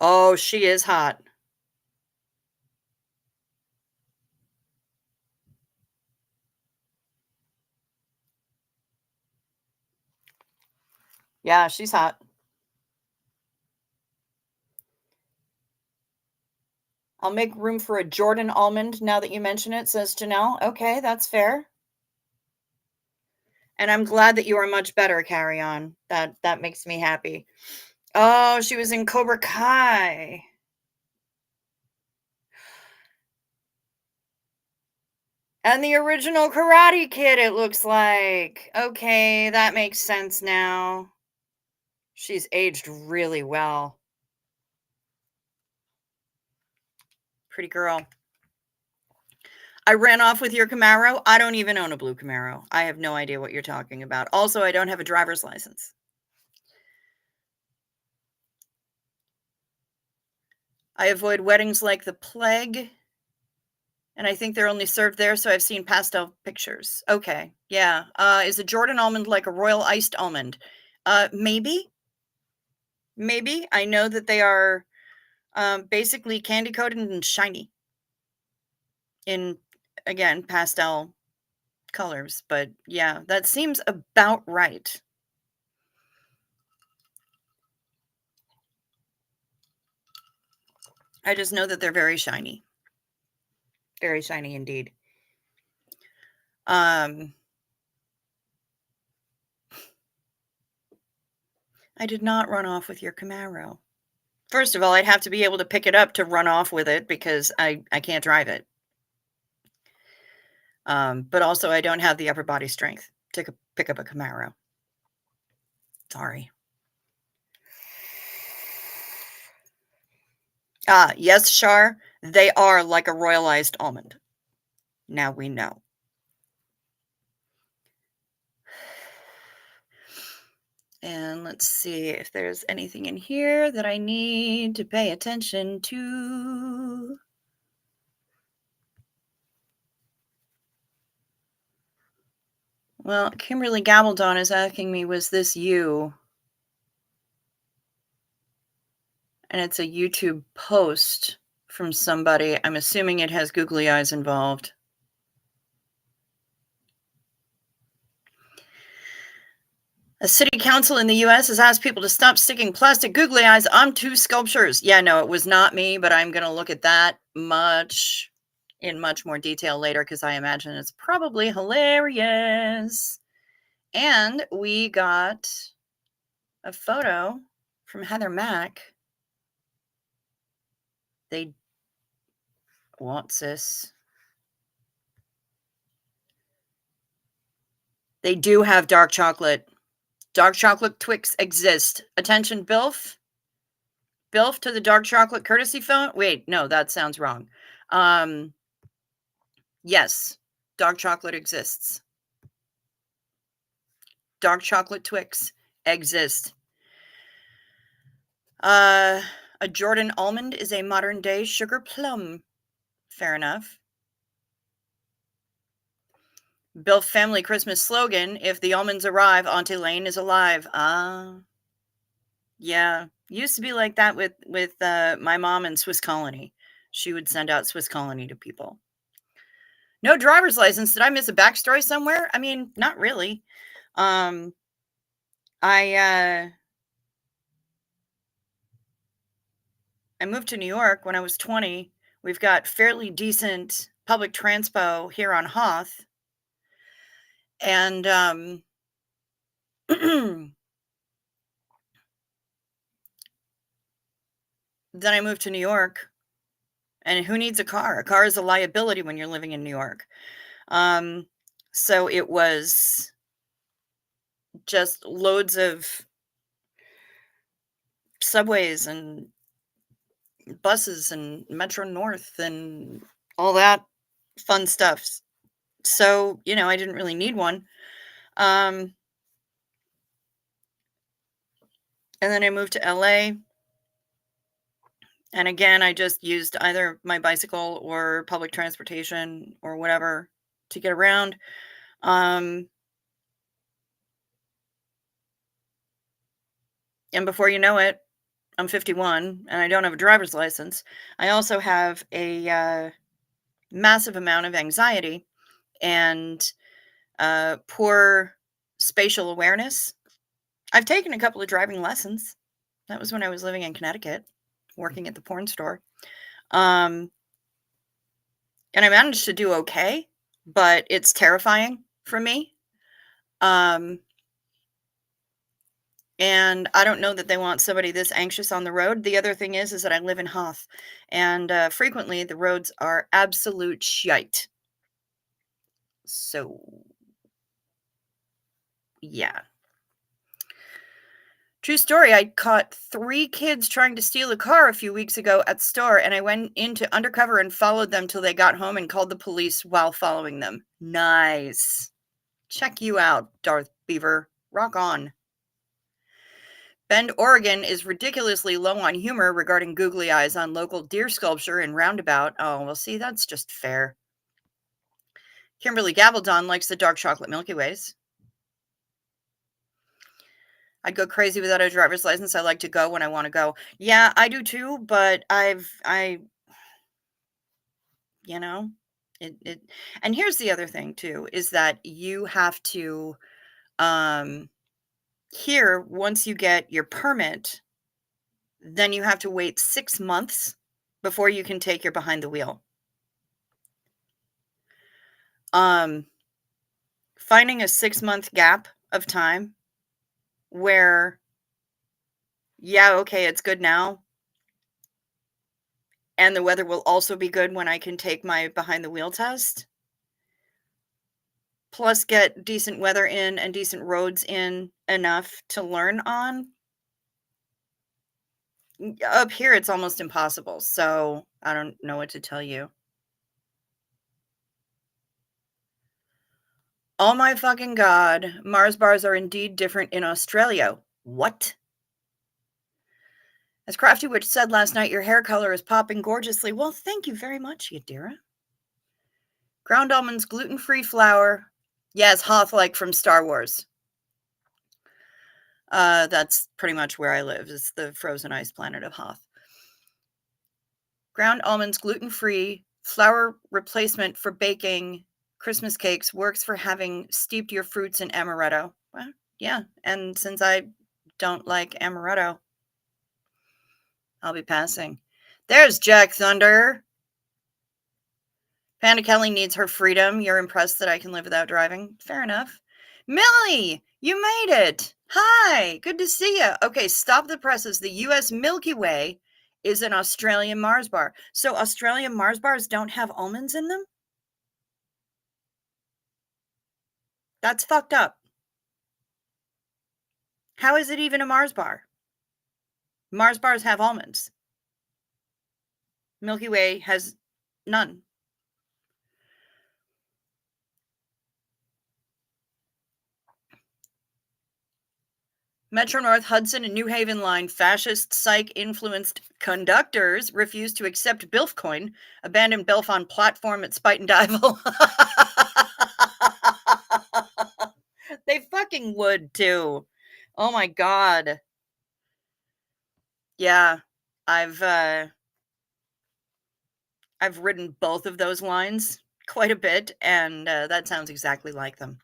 Oh, she is hot. Yeah, she's hot. I'll make room for a Jordan almond now that you mention it, says Janelle. Okay, that's fair. And I'm glad that you are much better, Carry On. That makes me happy. Oh, she was in Cobra Kai. And the original Karate Kid, it looks like. Okay, that makes sense now. She's aged really well. Pretty girl. I ran off with your Camaro. I don't even own a blue Camaro. I have no idea what you're talking about. Also, I don't have a driver's license. I avoid weddings like the plague. And I think they're only served there, so I've seen pastel pictures. Okay, yeah. Is a Jordan almond like a royal iced almond? Maybe. Maybe. I know that they are basically candy coated and shiny. In, again, pastel colors. But yeah, that seems about right. I just know that they're very shiny. Very shiny indeed. I did not run off with your Camaro. First of all, I'd have to be able to pick it up to run off with it because I can't drive it. But also I don't have the upper body strength to pick up a Camaro. Sorry. Yes, Shar, they are like a royalized almond. Now we know. And let's see if there's anything in here that I need to pay attention to. Well, Kimberly Gabaldon is asking me, was this you? And it's a YouTube post from somebody. I'm assuming it has googly eyes involved. A city council in the U.S. has asked people to stop sticking plastic googly eyes onto sculptures. Yeah, no, it was not me, but I'm going to look at that in much more detail later because I imagine it's probably hilarious. And we got a photo from Heather Mack. What's this? They do have dark chocolate. Dark chocolate Twix exist. Attention, Bilf. Bilf to the dark chocolate courtesy phone. Wait, no, that sounds wrong. Yes, dark chocolate exists. Dark chocolate Twix exist. A Jordan almond is a modern day sugar plum. Fair enough. Bilf family Christmas slogan: if the almonds arrive, Auntie Lane is alive. Yeah. Used to be like that with my mom and Swiss Colony. She would send out Swiss Colony to people. No driver's license. Did I miss a backstory somewhere? I mean, not really. I moved to New York when I was 20. We've got fairly decent public transpo here on Hoth. And then I moved to New York. And who needs a car? A car is a liability when you're living in New York. So it was just loads of subways and buses and Metro North and all that fun stuff. So, I didn't really need one. And then I moved to LA. And again, I just used either my bicycle or public transportation or whatever to get around. And before you know it, I'm 51 and I don't have a driver's license. I also have a massive amount of anxiety and poor spatial awareness. I've taken a couple of driving lessons. That was when I was living in Connecticut, working at the porn store. And I managed to do okay, but it's terrifying for me. And I don't know that they want somebody this anxious on the road. The other thing is that I live in Hoth, and frequently the roads are absolute shite. So, yeah. True story, I caught 3 kids trying to steal a car a few weeks ago at the store, and I went into undercover and followed them till they got home and called the police while following them. Nice. Check you out, Darth Beaver. Rock on. Bend, Oregon is ridiculously low on humor regarding googly eyes on local deer sculpture and roundabout. Oh, well, see, that's just fair. Kimberly Gabaldon likes the dark chocolate Milky Ways. I'd go crazy without a driver's license. I like to go when I want to go. Yeah, I do too, but and here's the other thing too, is that you have to, here, once you get your permit, then you have to wait 6 months before you can take your behind the wheel. Finding a 6-month gap of time where, yeah, okay, it's good now, and the weather will also be good when I can take my behind the wheel test, plus get decent weather in and decent roads in enough to learn on. Up here, it's almost impossible, so I don't know what to tell you. Oh my fucking God, Mars bars are indeed different in Australia. What? As Crafty Witch said last night, your hair color is popping gorgeously. Well, thank you very much, Yadira. Ground almonds, gluten-free flour. Yes, Hoth like from Star Wars. That's pretty much where I live. It's the frozen ice planet of Hoth. Ground almonds, gluten-free, flour replacement for baking Christmas cakes, works for having steeped your fruits in amaretto. Well, yeah, and since I don't like amaretto, I'll be passing. There's Jack Thunder. Panda Kelly needs her freedom. You're impressed that I can live without driving? Fair enough. Millie, you made it. Hi, good to see you. Okay, stop the presses. The U.S. Milky Way is an Australian Mars bar. So Australian Mars bars don't have almonds in them? That's fucked up. How is it even a Mars bar? Mars bars have almonds. Milky Way has none. Metro North, Hudson, and New Haven line fascist psych-influenced conductors refused to accept Bilf coin, abandoned Bilf on platform at Spite and Dival. They fucking would too. Oh my god. Yeah, I've ridden both of those lines quite a bit, and that sounds exactly like them.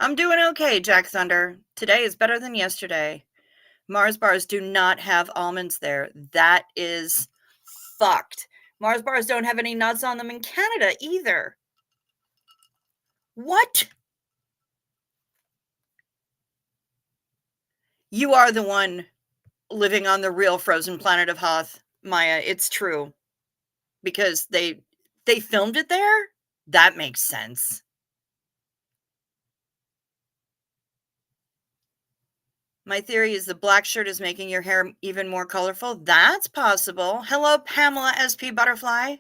I'm doing okay, Jack Thunder. Today is better than yesterday. Mars bars do not have almonds there. That is fucked. Mars bars don't have any nuts on them in Canada either. What? You are the one living on the real frozen planet of Hoth, Maya. It's true. Because they filmed it there? That makes sense. My theory is the black shirt is making your hair even more colorful. That's possible. Hello, Pamela SP Butterfly.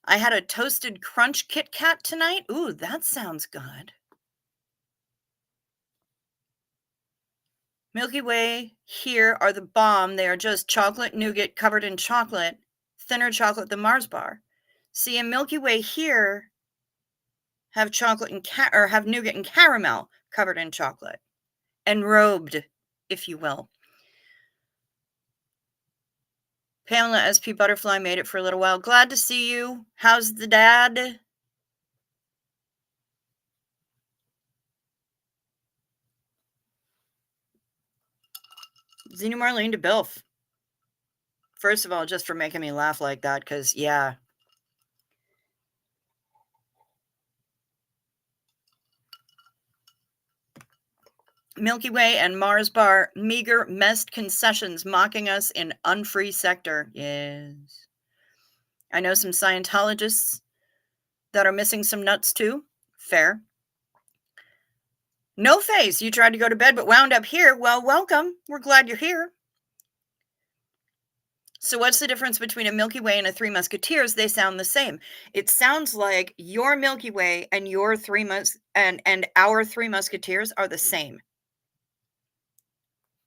I had a toasted crunch Kit Kat tonight. Ooh, that sounds good. Milky Way here are the bomb. They are just chocolate nougat covered in chocolate, thinner chocolate than Mars bar. See, a Milky Way here have chocolate and or have nougat and caramel covered in chocolate, enrobed, if you will. Pamela SP Butterfly made it for a little while. Glad to see you. How's the dad? Xena Marlene to Bilf. First of all, just for making me laugh like that, because, yeah. Milky Way and Mars bar, meager, messed concessions mocking us in unfree sector. Yes. I know some Scientologists that are missing some nuts too. Fair. No face. You tried to go to bed but wound up here. Well, welcome. We're glad you're here. So what's the difference between a Milky Way and a Three Musketeers? They sound the same. It sounds like your Milky Way and your and our Three Musketeers are the same.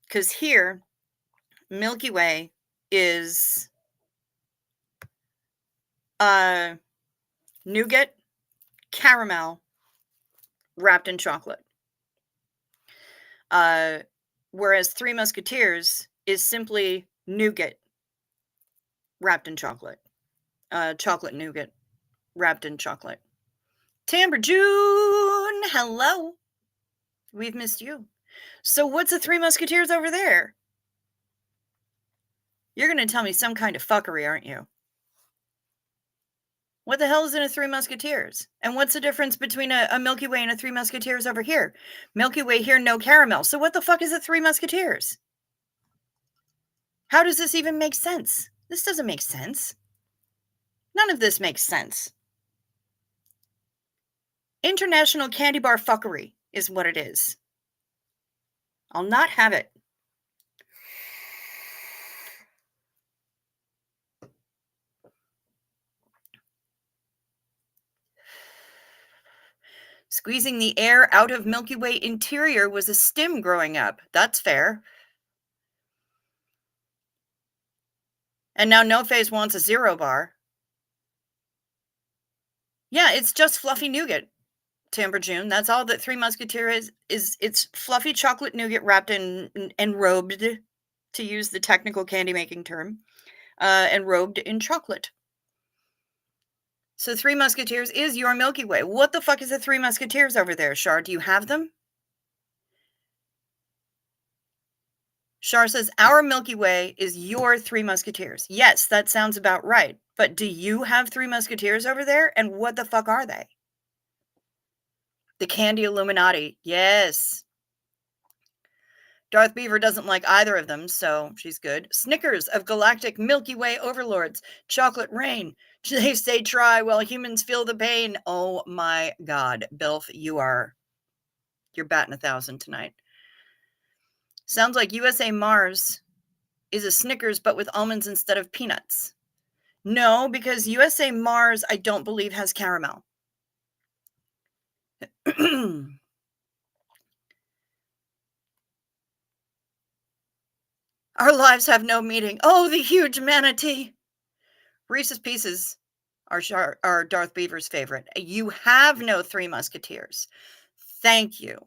Because here, Milky Way is nougat, caramel, wrapped in chocolate. Whereas Three Musketeers is simply nougat wrapped in chocolate. Chocolate nougat wrapped in chocolate. Tamber June, hello. We've missed you. So what's the Three Musketeers over there? You're going to tell me some kind of fuckery, aren't you? What the hell is in a Three Musketeers? And what's the difference between a Milky Way and a Three Musketeers over here? Milky Way here, no caramel. So what the fuck is a Three Musketeers? How does this even make sense? This doesn't make sense. None of this makes sense. International candy bar fuckery is what it is. I'll not have it. Squeezing the air out of Milky Way interior was a stim growing up. That's fair. And now No Face wants a zero bar. Yeah, it's just fluffy nougat, Timber June. That's all that Three Musketeers is. It's fluffy chocolate nougat wrapped in enrobed, to use the technical candy making term, enrobed in chocolate. So Three Musketeers is your Milky Way. What the fuck is the Three Musketeers over there, Char? Do you have them? Char says, our Milky Way is your Three Musketeers. Yes, that sounds about right. But do you have Three Musketeers over there? And what the fuck are they? The Candy Illuminati. Yes. Darth Beaver doesn't like either of them, so she's good. Snickers of galactic Milky Way overlords. Chocolate rain. They say try while humans feel the pain. Oh my God, Bilf, you're batting 1,000 tonight. Sounds like USA Mars is a Snickers, but with almonds instead of peanuts. No, because USA Mars, I don't believe, has caramel. Our lives have no meaning. Oh, the huge manatee. Reese's Pieces are Darth Beaver's favorite. You have no Three Musketeers. Thank you.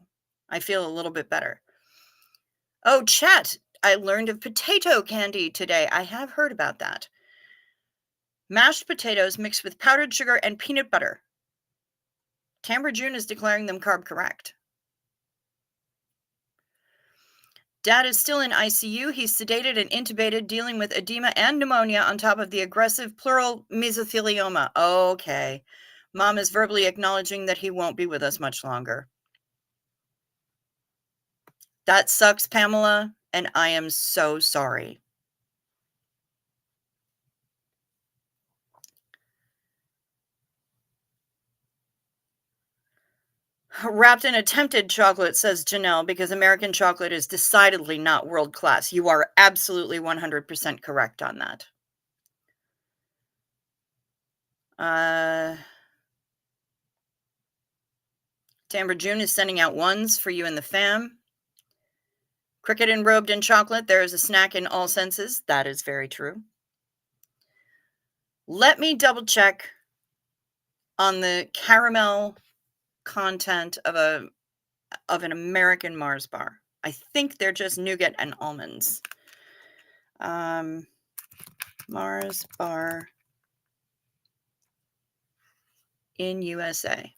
I feel a little bit better. Oh, chat. I learned of potato candy today. I have heard about that. Mashed potatoes mixed with powdered sugar and peanut butter. Tamra June is declaring them carb correct. Dad is still in ICU. He's sedated and intubated, dealing with edema and pneumonia on top of the aggressive pleural mesothelioma. Okay. Mom is verbally acknowledging that he won't be with us much longer. That sucks, Pamela, and I am so sorry. Wrapped in attempted chocolate, says Janelle, because American chocolate is decidedly not world class. You are absolutely 100% correct on that. Tamra June is sending out ones for you and the fam. Cricket enrobed in chocolate. There is a snack in all senses. That is very true. Let me double check on the caramel content of an American Mars bar. I think they're just nougat and almonds. Mars bar in USA.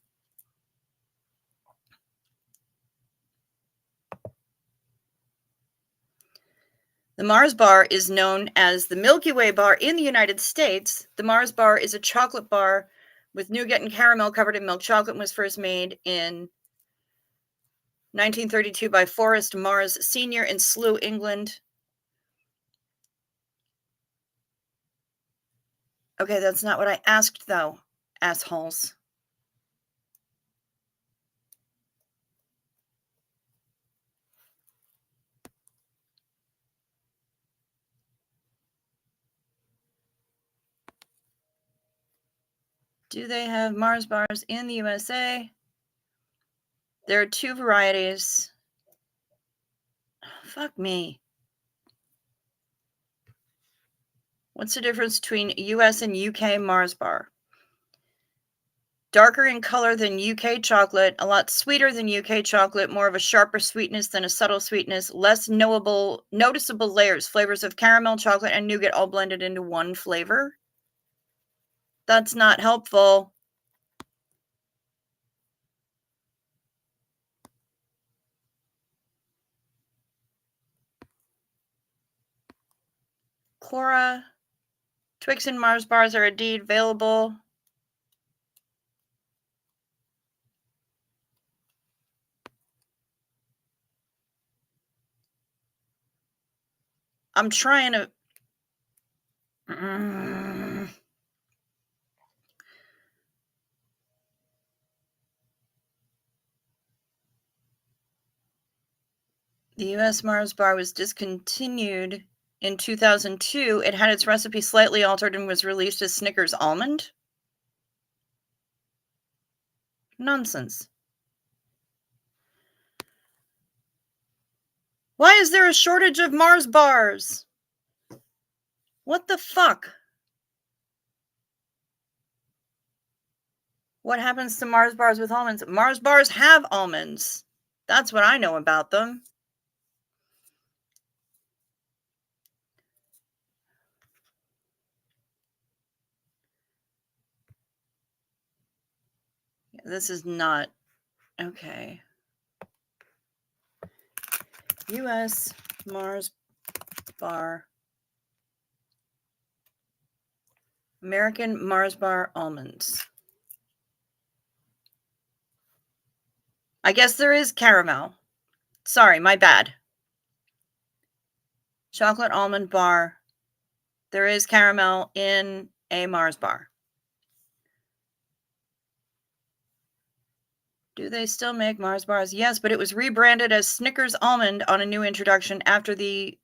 The Mars bar is known as the Milky Way bar in the United States. The Mars bar is a chocolate bar with nougat and caramel covered in milk chocolate and was first made in 1932 by Forrest Mars Sr. in Slough, England. Okay, that's not what I asked, though, assholes. Do they have Mars bars in the USA? There are two varieties. Fuck me. What's the difference between US and UK Mars bar? Darker in color than UK chocolate, a lot sweeter than UK chocolate, more of a sharper sweetness than a subtle sweetness, less noticeable layers, flavors of caramel, chocolate, and nougat all blended into one flavor. That's not helpful. Cora, Twix and Mars bars are indeed available. I'm trying to... The US Mars bar was discontinued in 2002. It had its recipe slightly altered and was released as Snickers Almond. Nonsense. Why is there a shortage of Mars bars? What the fuck? What happens to Mars bars with almonds? Mars bars have almonds. That's what I know about them. This is not okay. US Mars bar. American Mars bar almonds. I guess there is caramel. Sorry, my bad. Chocolate almond bar. There is caramel in a Mars bar. Do they still make Mars bars? Yes, but it was rebranded as Snickers Almond on a new introduction after they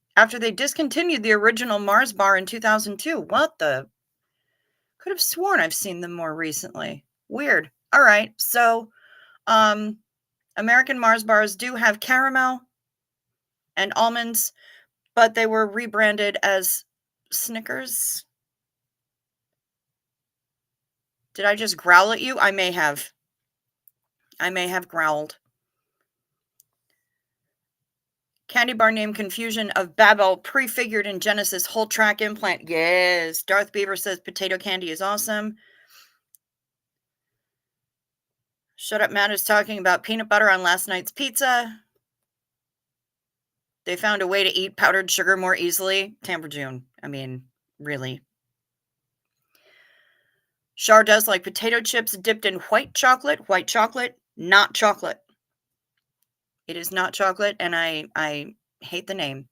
discontinued the original Mars bar in 2002. What the? Could have sworn I've seen them more recently. Weird. All right. So, American Mars bars do have caramel and almonds, but they were rebranded as Snickers. Did I just growl at you? I may have. I may have growled. Candy bar name confusion of Babel prefigured in Genesis whole track implant. Yes. Darth Beaver says potato candy is awesome. Shut Up Matt is talking about peanut butter on last night's pizza. They found a way to eat powdered sugar more easily. Tamper June. I mean, really. Char does like potato chips dipped in white chocolate. White chocolate, not chocolate. It is not chocolate, and I hate the name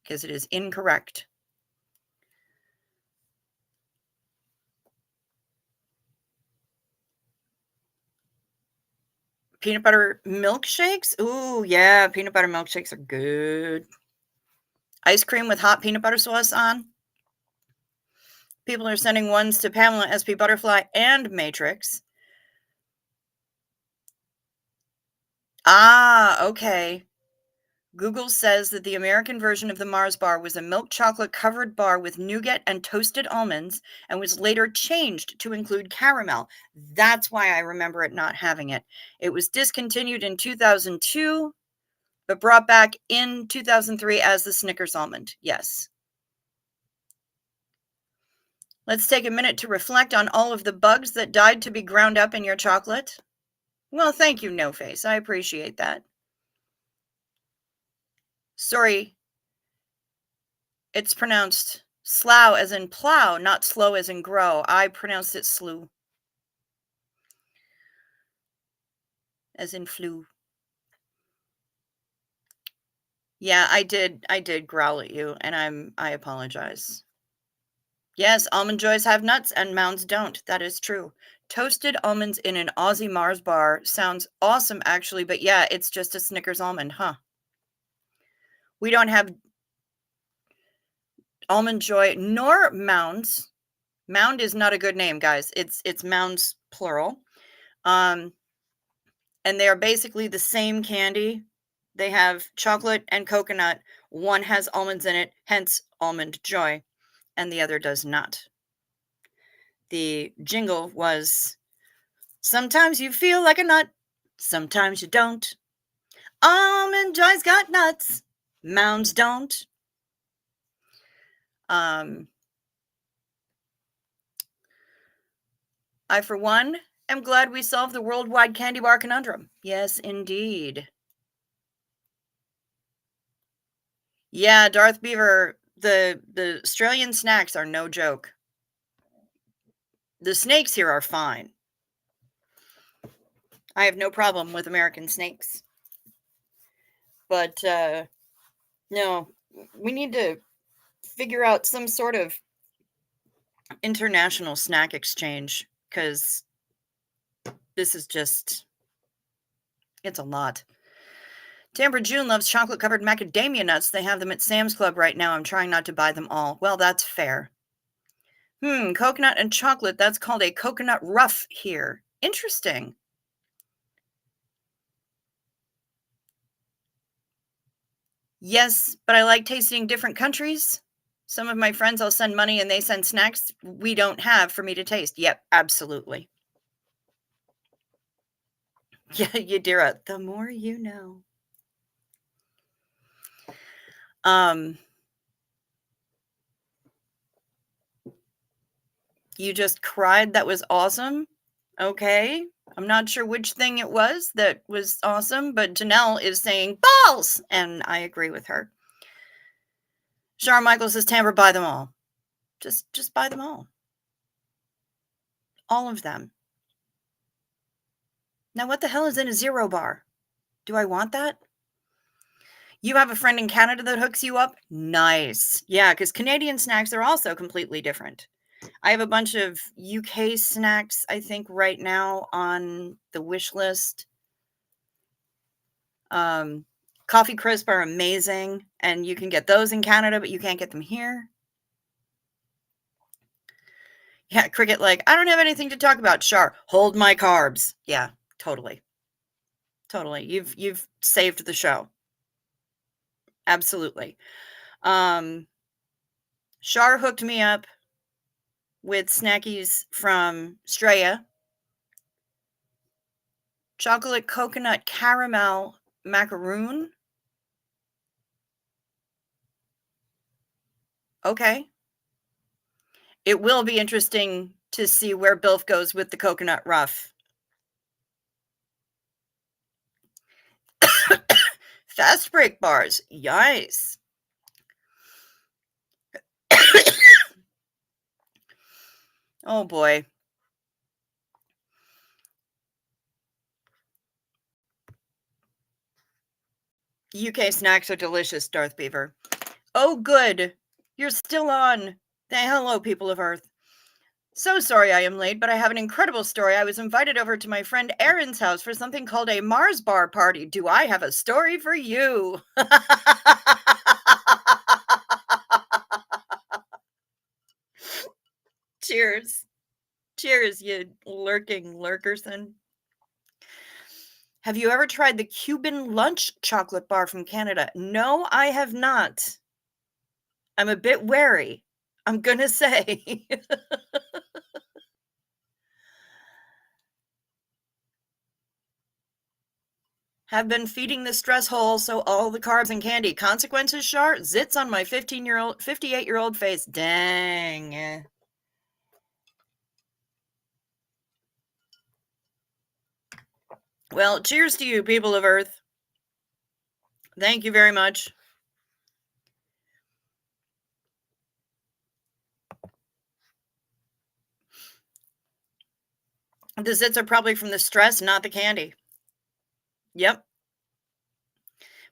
because it is incorrect. Peanut butter milkshakes? Ooh, yeah, peanut butter milkshakes are good. Ice cream with hot peanut butter sauce on. People are sending ones to Pamela, SP Butterfly, and Matrix. Ah, okay. Google says that the American version of the Mars bar was a milk chocolate covered bar with nougat and toasted almonds and was later changed to include caramel. That's why I remember it not having it. It was discontinued in 2002, but brought back in 2003 as the Snickers almond. Yes. Let's take a minute to reflect on all of the bugs that died to be ground up in your chocolate. Well, thank you, No Face. I appreciate that. Sorry. It's pronounced slough as in plow, not slow as in grow. I pronounced it slew. As in flu. Yeah, I did growl at you, and I apologize. Yes, almond joys have nuts and mounds don't. That is true. Toasted almonds in an Aussie Mars bar sounds awesome, actually, but yeah, it's just a Snickers almond, huh? We don't have almond joy nor mounds. Mound is not a good name, guys. It's mounds plural. And they are basically the same candy. They have chocolate and coconut. One has almonds in it, hence almond joy, and the other does not. The jingle was, sometimes you feel like a nut, sometimes you don't. Almond joy's got nuts, mounds don't. I, for one, am glad we solved the worldwide candy bar conundrum. Yes, indeed. Yeah, Darth Beaver, the Australian snacks are no joke. The snakes here are fine. I have no problem with American snakes. But no, we need to figure out some sort of international snack exchange because this is just, it's a lot. Tamper June loves chocolate covered macadamia nuts. They have them at Sam's Club right now. I'm trying not to buy them all. Well, that's fair. Coconut and chocolate. That's called a coconut ruff here. Interesting. Yes, but I like tasting different countries. Some of my friends, I'll send money and they send snacks we don't have for me to taste. Yep, absolutely. Yeah, Yadira, the more you know. You just cried. That was awesome. Okay. I'm not sure which thing it was that was awesome, but Janelle is saying balls, and I agree with her. Char Michael says, Tamper, buy them all. Just buy them all. All of them. Now, what the hell is in a zero bar? Do I want that? You have a friend in Canada that hooks you up? Nice. Yeah, because Canadian snacks are also completely different. I have a bunch of UK snacks, I think, right now on the wish list. Coffee Crisp are amazing, and you can get those in Canada, but you can't get them here. Yeah, Cricket, like, I don't have anything to talk about. Char, hold my carbs. Yeah, totally. Totally. You've saved the show. Absolutely. Char hooked me up with snackies from Straya. Chocolate coconut caramel macaroon. Okay. It will be interesting to see where Bilf goes with the coconut ruff. Fast break bars. Yes. Oh boy. UK snacks are delicious, Darth Beaver. Oh, good. You're still on. Hello, people of Earth. So sorry I am late, but I have an incredible story. I was invited over to my friend Erin's house for something called a Mars bar party. Do I have a story for you? Cheers. Cheers, you lurking lurkerson. Have you ever tried the Cuban lunch chocolate bar from Canada? No, I have not. I'm a bit wary, I'm gonna say. Have been feeding the stress hole, so all the carbs and candy. Consequences, Char? Zits on my 58-year-old face. Dang. Well, cheers to you, people of Earth. Thank you very much. The zits are probably from the stress, not the candy. Yep.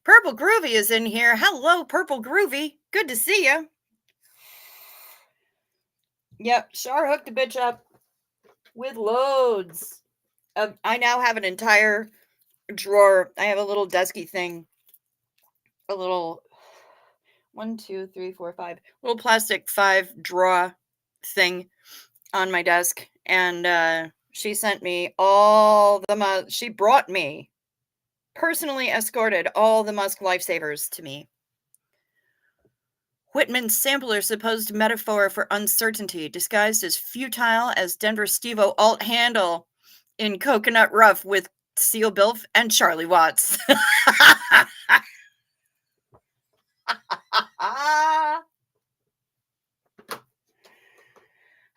Purple Groovy is in here. Hello, Purple Groovy. Good to see you. Yep, Char hooked the bitch up with loads. I now have an entire drawer. I have a little dusky thing. A little 1, 2, 3, 4, 5 little plastic 5 drawer thing on my desk, and she sent me all the she brought me, personally escorted all the Musk lifesavers to me. Whitman's sampler, supposed metaphor for uncertainty, disguised as futile as Denver Steve-O alt handle in Coconut Ruff with Seal Bilf and Charlie Watts.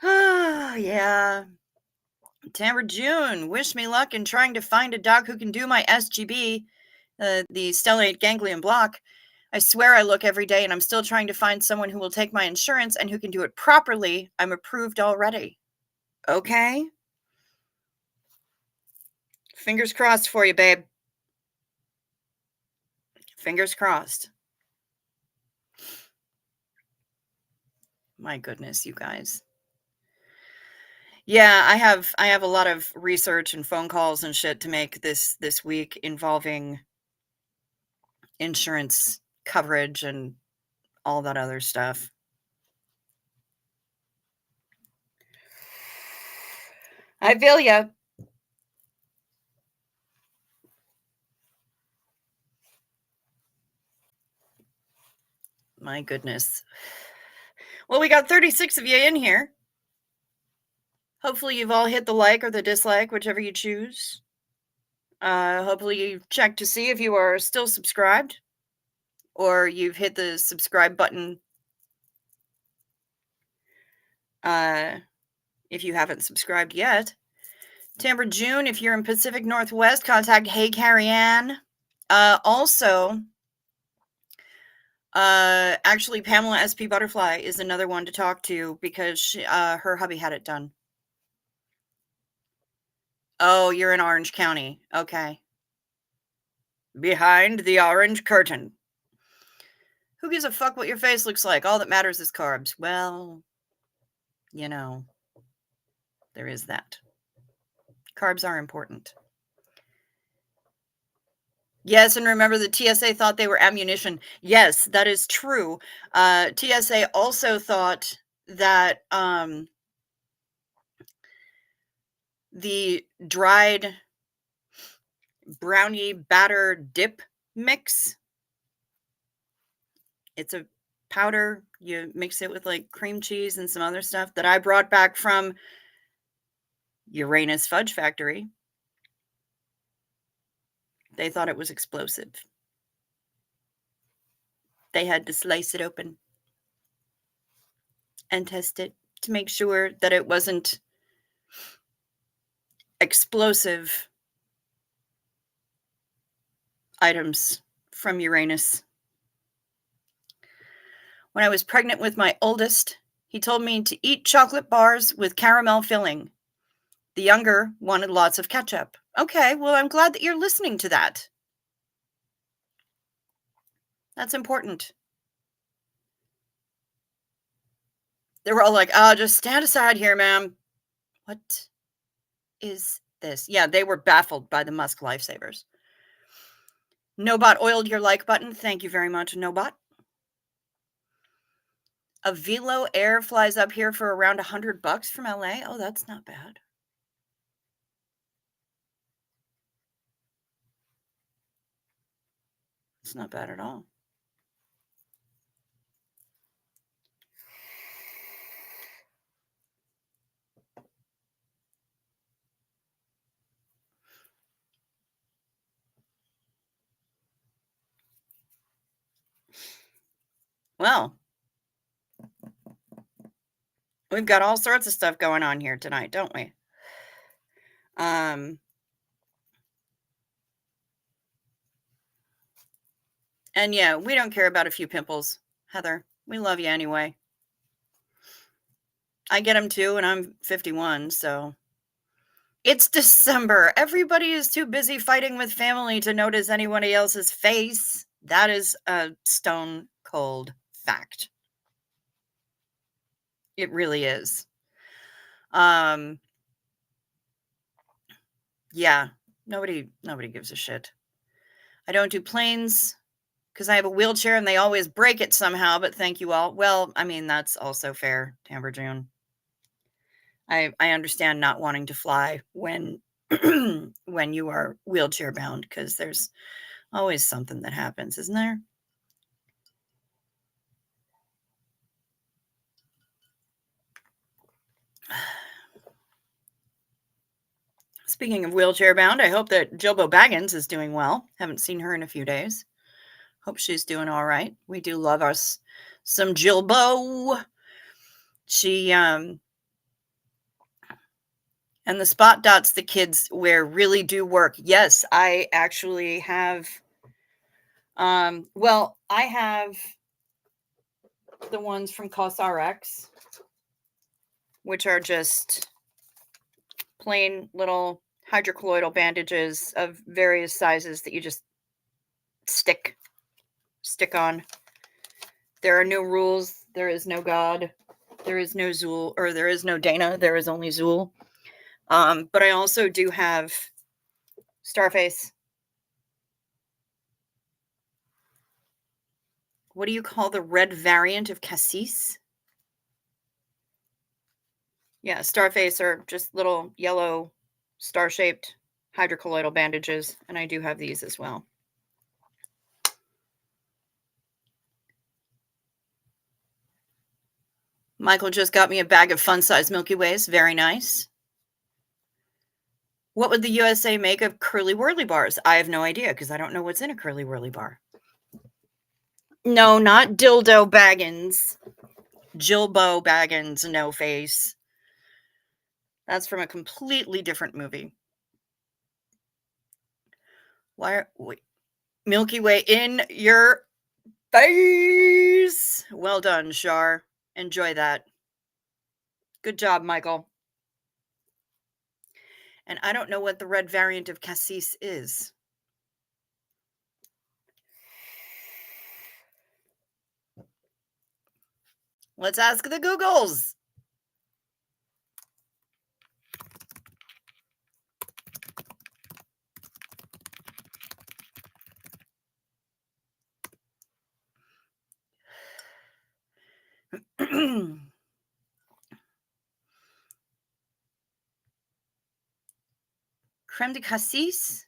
Oh, yeah. Tamara June, wish me luck in trying to find a doc who can do my SGB, the stellate ganglion block. I swear I look every day and I'm still trying to find someone who will take my insurance and who can do it properly. I'm approved already. Okay. Fingers crossed for you, babe. Fingers crossed. My goodness, you guys. Yeah, I have a lot of research and phone calls and shit to make this week involving insurance coverage and all that other stuff. I feel ya. My goodness. Well, we got 36 of you in here. Hopefully you've all hit the like or the dislike, whichever you choose. Hopefully you checked to see if you are still subscribed, or you've hit the subscribe button if you haven't subscribed yet. Tamara June, if you're in Pacific Northwest, contact Hey Carrie Ann. Also, actually, Pamela SP Butterfly is another one to talk to because she, her hubby had it done. Oh, you're in Orange County. Okay. Behind the orange curtain. Who gives a fuck what your face looks like? All that matters is carbs. Well, you know, there is that. Carbs are important. Yes, and remember the TSA thought they were ammunition. Yes, that is true. TSA also thought that the dried brownie batter dip mix, it's a powder. You mix it with like cream cheese and some other stuff that I brought back from Uranus Fudge Factory. They thought it was explosive. They had to slice it open and test it to make sure that it wasn't explosive items from Uranus. When I was pregnant with my oldest, he told me to eat chocolate bars with caramel filling. The younger wanted lots of ketchup. Okay, well, I'm glad that you're listening to that. That's important. They were all like, oh, just stand aside here, ma'am. What is this? Yeah, they were baffled by the Musk lifesavers. Nobot oiled your like button. Thank you very much, Nobot. A Velo Air flies up here for around $100 from LA. Oh, that's not bad. It's not bad at all. Well, we've got all sorts of stuff going on here tonight, don't we? And yeah, we don't care about a few pimples, Heather. We love you anyway. I get them too, and I'm 51, so. It's December. Everybody is too busy fighting with family to notice anybody else's face. That is a stone cold fact. It really is. Yeah, nobody gives a shit. I don't do planes because I have a wheelchair and they always break it somehow, but thank you all. Well, I mean, that's also fair, Tamber June. I understand not wanting to fly when when you are wheelchair bound, because there's always something that happens, isn't there? Speaking of wheelchair bound, I hope that Jilbo Baggins is doing well. Haven't seen her in a few days. Hope she's doing all right. We do love us some Jilbo. She and the spot dots the kids wear really do work. Yes, I actually have. Well, I have the ones from CosRx, which are just plain little hydrocolloidal bandages of various sizes that you just stick on. There are no rules. There is no God. There is no Zool, or there is no Dana. There is only Zool. But I also do have Starface. What do you call the red variant of cassis? Yeah, Starface are just little yellow star-shaped hydrocolloidal bandages, and I do have these as well. Michael just got me a bag of fun-size Milky Ways. Very nice. What would the USA make of Curly Whirly bars? I have no idea, because I don't know what's in a Curly Whirly bar. No, not Dildo Baggins. Jilbo Baggins, no face. That's from a completely different movie. Wait, Milky Way in your face. Well done, Shar. Enjoy that. Good job, Michael. And I don't know what the red variant of cassis is. Let's ask the Googles. Creme de cassis,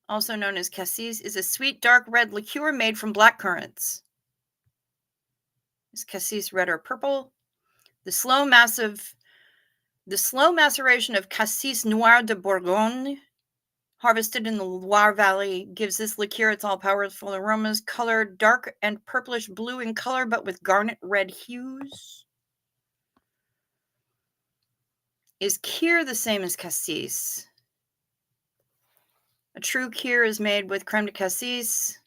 also known as cassis, is a sweet dark red liqueur made from black currants. Is cassis red or purple? The slow maceration of Cassis Noir de Bourgogne, harvested in the Loire Valley, gives this liqueur its all-powerful aromas, color dark and purplish blue in color, but with garnet red hues. Is Kir the same as Cassis? A true Kir is made with creme de cassis.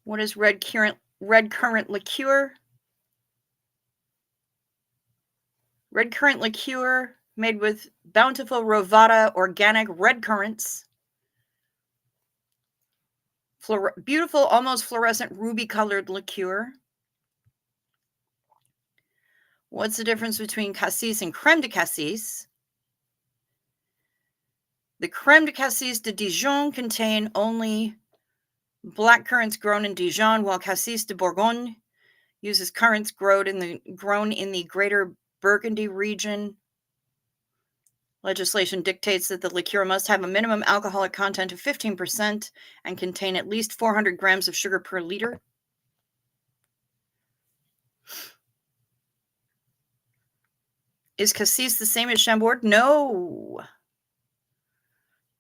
What is red currant liqueur? Red currant liqueur made with bountiful Rovata organic red currants. Beautiful, almost fluorescent ruby-colored liqueur. What's the difference between cassis and creme de cassis? The creme de cassis de Dijon contain only black currants grown in Dijon, while cassis de Bourgogne uses currants grown in the greater Burgundy region. Legislation dictates that the liqueur must have a minimum alcoholic content of 15% and contain at least 400 grams of sugar per liter. Is cassis the same as Chambord? No.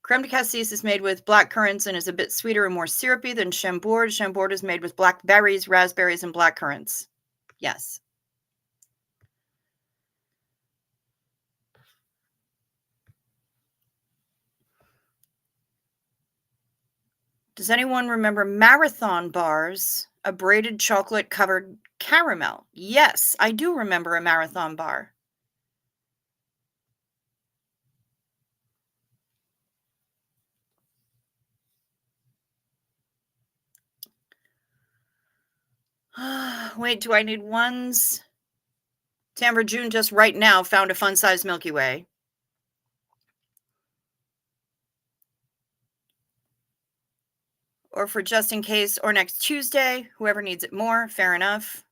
Creme de cassis is made with black currants and is a bit sweeter and more syrupy than Chambord. Chambord is made with black berries, raspberries, and black currants. Yes. Does anyone remember marathon bars, a braided chocolate covered caramel? Yes, I do remember a marathon bar. Wait, do I need ones? Tamara June just right now found a fun-sized Milky Way. Or for just in case, or next Tuesday, whoever needs it more, fair enough.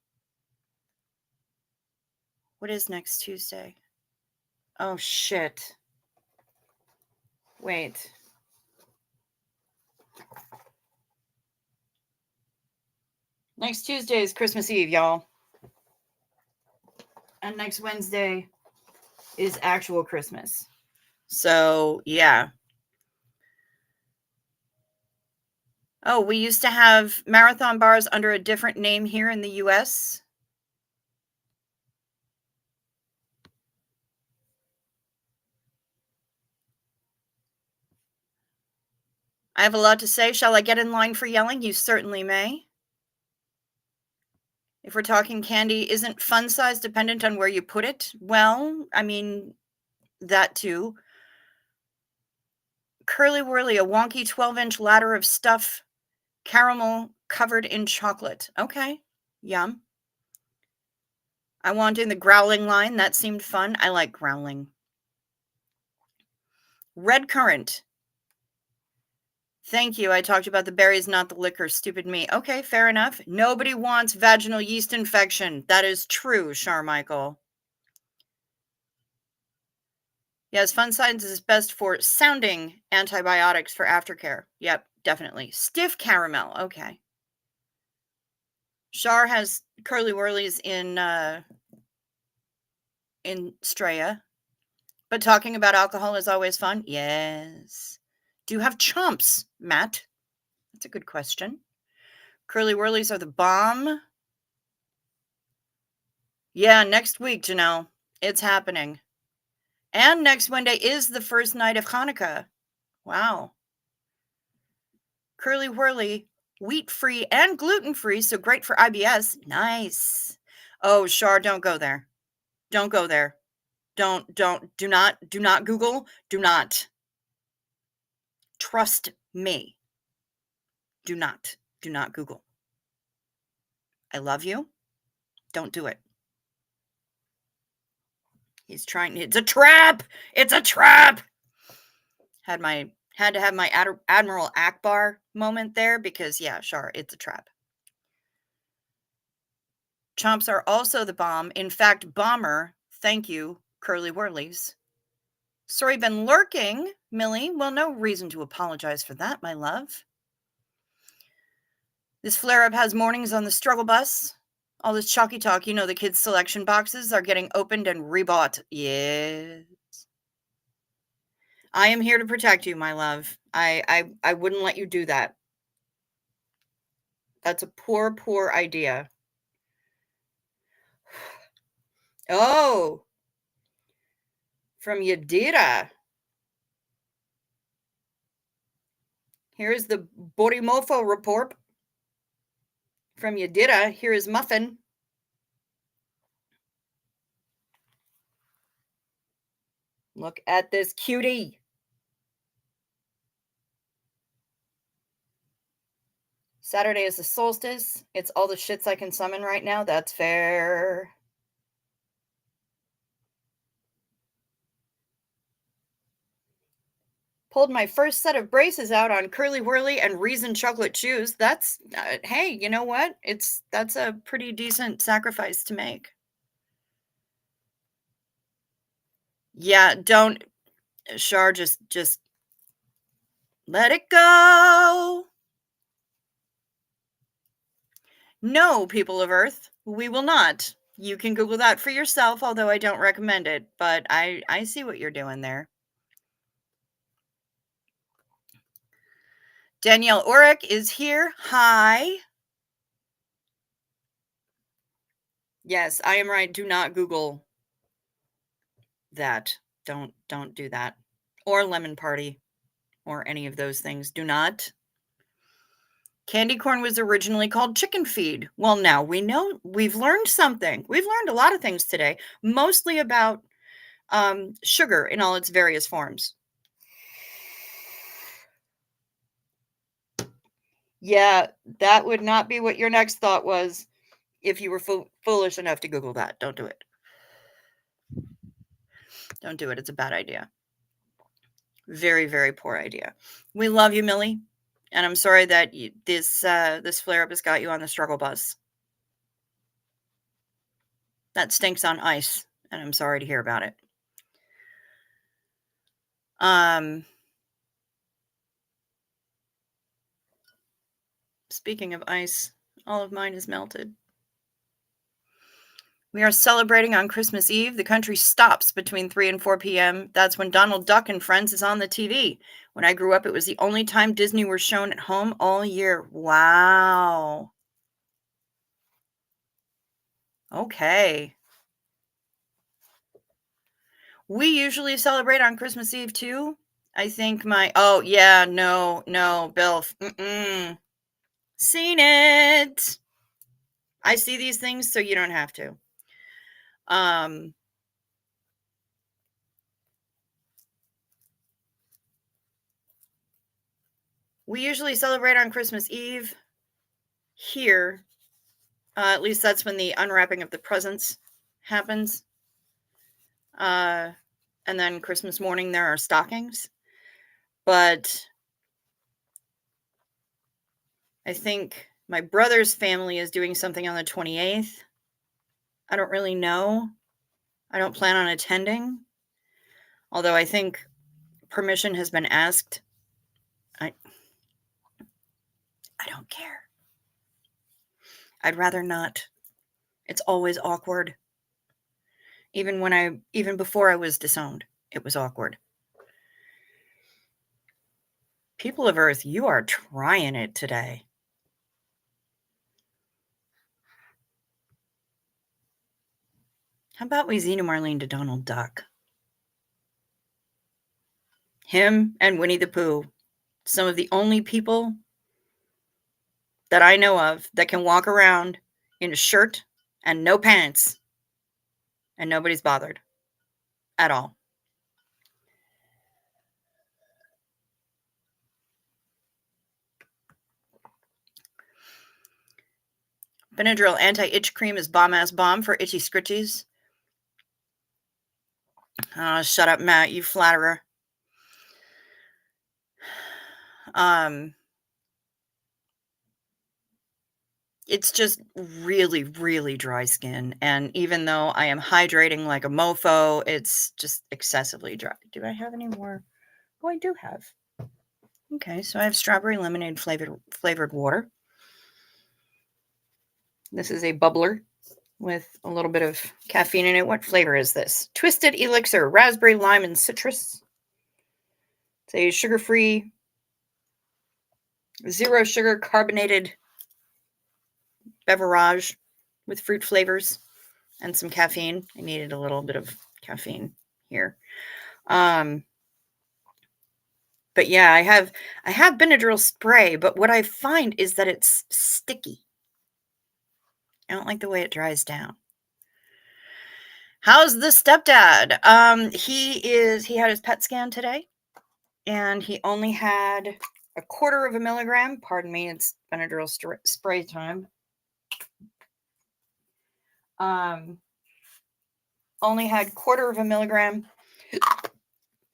What is next Tuesday? Oh, shit. Wait. Next Tuesday is Christmas Eve, y'all. And next Wednesday is actual Christmas. So, yeah. Oh, we used to have marathon bars under a different name here in the US. I have a lot to say. Shall I get in line for yelling? You certainly may. If we're talking candy, isn't fun size dependent on where you put it? Well, I mean, that too. Curly Whirly, a wonky 12-inch ladder of stuff, caramel covered in chocolate. Okay, yum. I want in the growling line. That seemed fun. I like growling. Red currant. Thank you. I talked about the berries, not the liquor. Stupid me. Okay, fair enough. Nobody wants vaginal yeast infection. That is true, Charmichael. Yes, Fun Science is best for sounding antibiotics for aftercare. Yep, definitely. Stiff caramel. Okay. Char has Curly Whirlies in Straya. But talking about alcohol is always fun. Yes. Do you have chomps, Matt? That's a good question. Curly Whirlies are the bomb. Yeah, next week, Janelle. It's happening. And next Monday is the first night of Hanukkah. Wow. Curly Whirly, wheat-free and gluten-free, so great for IBS. Nice. Oh, Char, don't go there. Don't go there. Do not Google. Do not. Trust me. Do not Google. I love you. Don't do it. He's trying. It's a trap. It's a trap. Had to have my Admiral Akbar moment there because, yeah, sure, it's a trap. Chomps are also the bomb. In fact, bomber. Thank you, Curly Whirlies. Sorry, been lurking, Millie. Well, no reason to apologize for that, my love. This flare-up has mornings on the struggle bus. All this chalky talk, you know, the kids' selection boxes are getting opened and rebought. Yes. I am here to protect you, my love. I wouldn't let you do that. That's a poor, poor idea. Oh, from Yadira. Here's the Borimofo report from Yadira. Here is Muffin. Look at this cutie. Saturday is the solstice. It's all the shits I can summon right now. That's fair. Pulled my first set of braces out on Curly Whirly and Reason chocolate shoes. That's, hey, you know what? That's a pretty decent sacrifice to make. Yeah, don't, Char, just let it go. No, people of Earth, we will not. You can Google that for yourself, although I don't recommend it, but I see what you're doing there. Danielle Orick is here. Hi. Yes, I am right. Do not Google that. Don't do that. Or Lemon Party or any of those things. Do not. Candy corn was originally called chicken feed. Well, now we know. We've learned something. We've learned a lot of things today, mostly about sugar in all its various forms. Yeah, that would not be what your next thought was if you were foolish enough to Google that. Don't do it. Don't do it. It's a bad idea. Very, very poor idea. We love you, Millie. And I'm sorry that this flare-up has got you on the struggle bus. That stinks on ice, and I'm sorry to hear about it. Speaking of ice, all of mine is melted. We are celebrating on Christmas Eve. The country stops between 3 and 4 p.m. That's when Donald Duck and Friends is on the TV. When I grew up, it was the only time Disney was shown at home all year. Wow. Okay. We usually celebrate on Christmas Eve too. I think oh yeah, no, Bill. Seen it. I see these things, so you don't have to. We usually celebrate on Christmas Eve here. At least that's when the unwrapping of the presents happens. And then Christmas morning, there are stockings. But I think my brother's family is doing something on the 28th. I don't really know. I don't plan on attending. Although I think permission has been asked. I don't care. I'd rather not. It's always awkward. Even before I was disowned, it was awkward. People of Earth, you are trying it today. How about we Xena Marlene to Donald Duck? Him and Winnie the Pooh, some of the only people that I know of that can walk around in a shirt and no pants, and nobody's bothered at all. Benadryl anti-itch cream is bomb-ass bomb for itchy scritchies. Oh, shut up, Matt, you flatterer. It's just really, really dry skin, and even though I am hydrating like a mofo, it's just excessively dry. Do I have any more? Oh, I do have. Okay, so I have strawberry lemonade flavored water. This is a bubbler with a little bit of caffeine in it. What flavor is this? Twisted Elixir, raspberry, lime, and citrus. It's a sugar-free, zero sugar carbonated beverage with fruit flavors and some caffeine. I needed a little bit of caffeine here. But yeah, I have Benadryl spray, but what I find is that it's sticky. I don't like the way it dries down. How's the stepdad? He had his PET scan today, and he only had 1/4 milligram. Pardon me, it's Benadryl spray time. Only had 1/4 milligram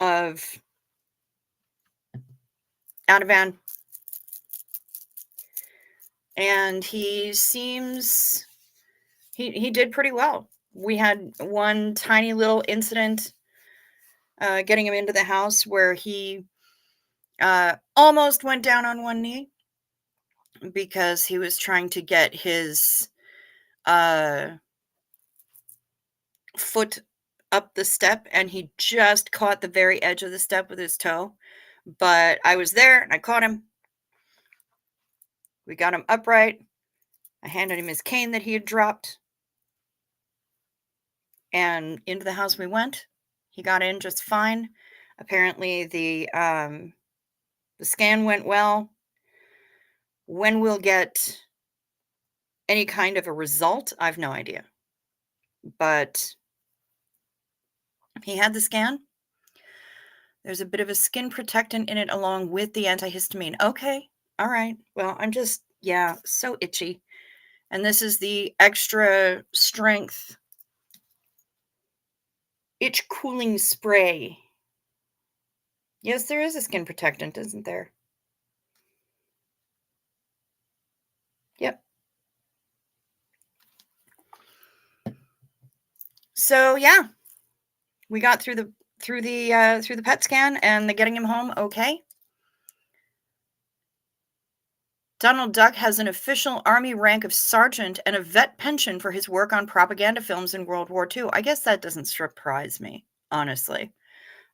of Ativan, and he seems he did pretty well. We had one tiny little incident getting him into the house where he almost went down on one knee because he was trying to get his foot up the step, and he just caught the very edge of the step with his toe. But I was there and I caught him. We got him upright. I handed him his cane that he had dropped. And into the house we went. He got in just fine. Apparently the scan went well. When we'll get any kind of a result, I've no idea. But he had the scan. There's a bit of a skin protectant in it along with the antihistamine. Okay. All right. Well, I'm just, yeah, so itchy. And this is the extra strength itch cooling spray. Yes, there is a skin protectant, isn't there? Yep. So yeah, we got through the PET scan and the getting him home okay. Donald Duck has an official Army rank of sergeant and a vet pension for his work on propaganda films in World War II. I guess that doesn't surprise me, honestly.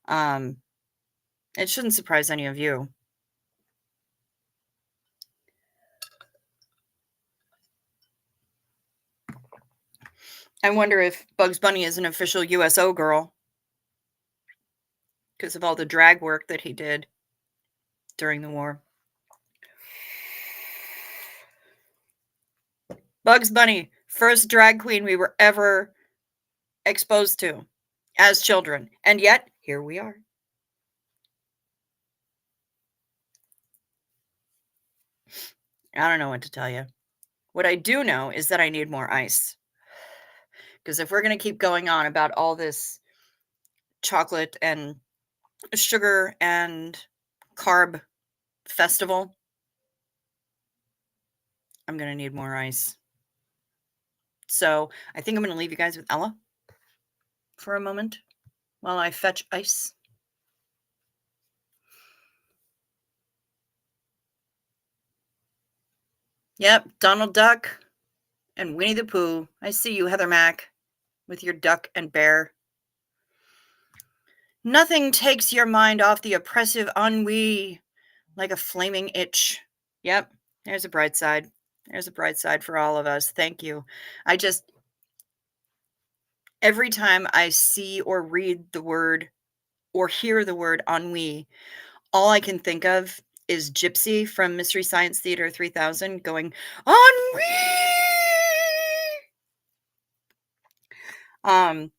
It shouldn't surprise any of you. I wonder if Bugs Bunny is an official USO girl because of all the drag work that he did during the war. Bugs Bunny, first drag queen we were ever exposed to as children. And yet, here we are. I don't know what to tell you. What I do know is that I need more ice. Because if we're going to keep going on about all this chocolate and sugar and carb festival, I'm going to need more ice. So I think I'm going to leave you guys with Ella for a moment while I fetch ice. Yep, Donald Duck and Winnie the Pooh. I see you, Heather Mack, with your duck and bear. Nothing takes your mind off the oppressive ennui like a flaming itch. Yep, there's a bright side. There's a bright side for all of us. Thank you. Every time I see or read the word or hear the word ennui, all I can think of is Gypsy from Mystery Science Theater 3000 going, ennui! And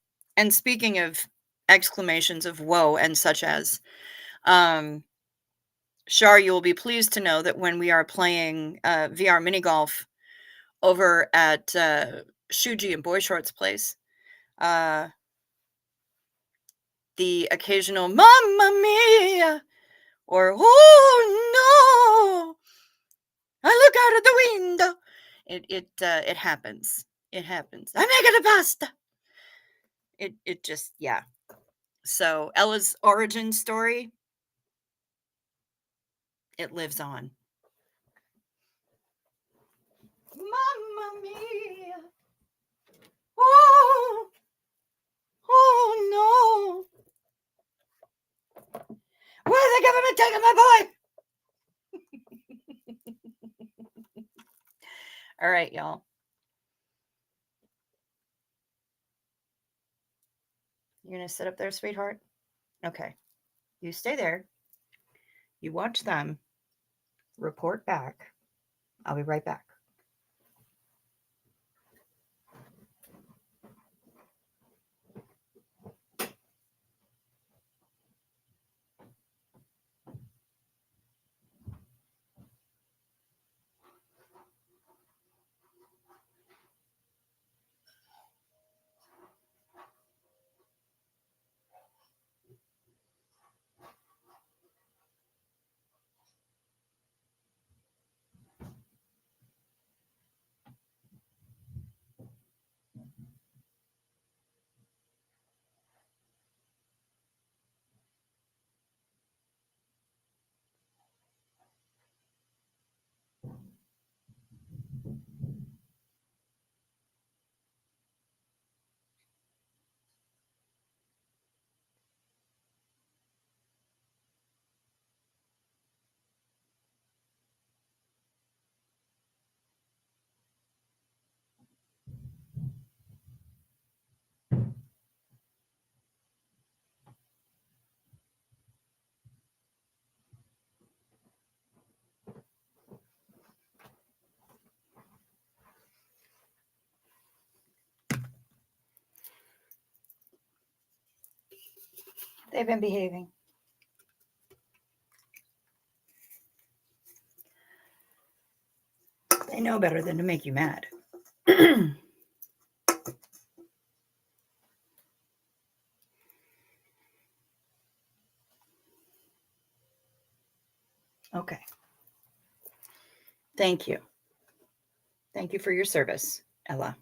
speaking of exclamations of woe and such as, Shar, you will be pleased to know that when we are playing VR mini golf over at Shuji and Boy Shorts place. The occasional "Mamma Mia" or "Oh no, I look out of the window." It happens. It happens. I'm making the pasta. It just, yeah. So Ella's origin story, it lives on. Mamma Mia. Oh, oh no. Where's the government taking my boy? All right, y'all. You're going to sit up there, sweetheart? Okay. You stay there. You watch them. Report back. I'll be right back. They've been behaving. They know better than to make you mad. Okay. Thank you. Thank you for your service, Ella.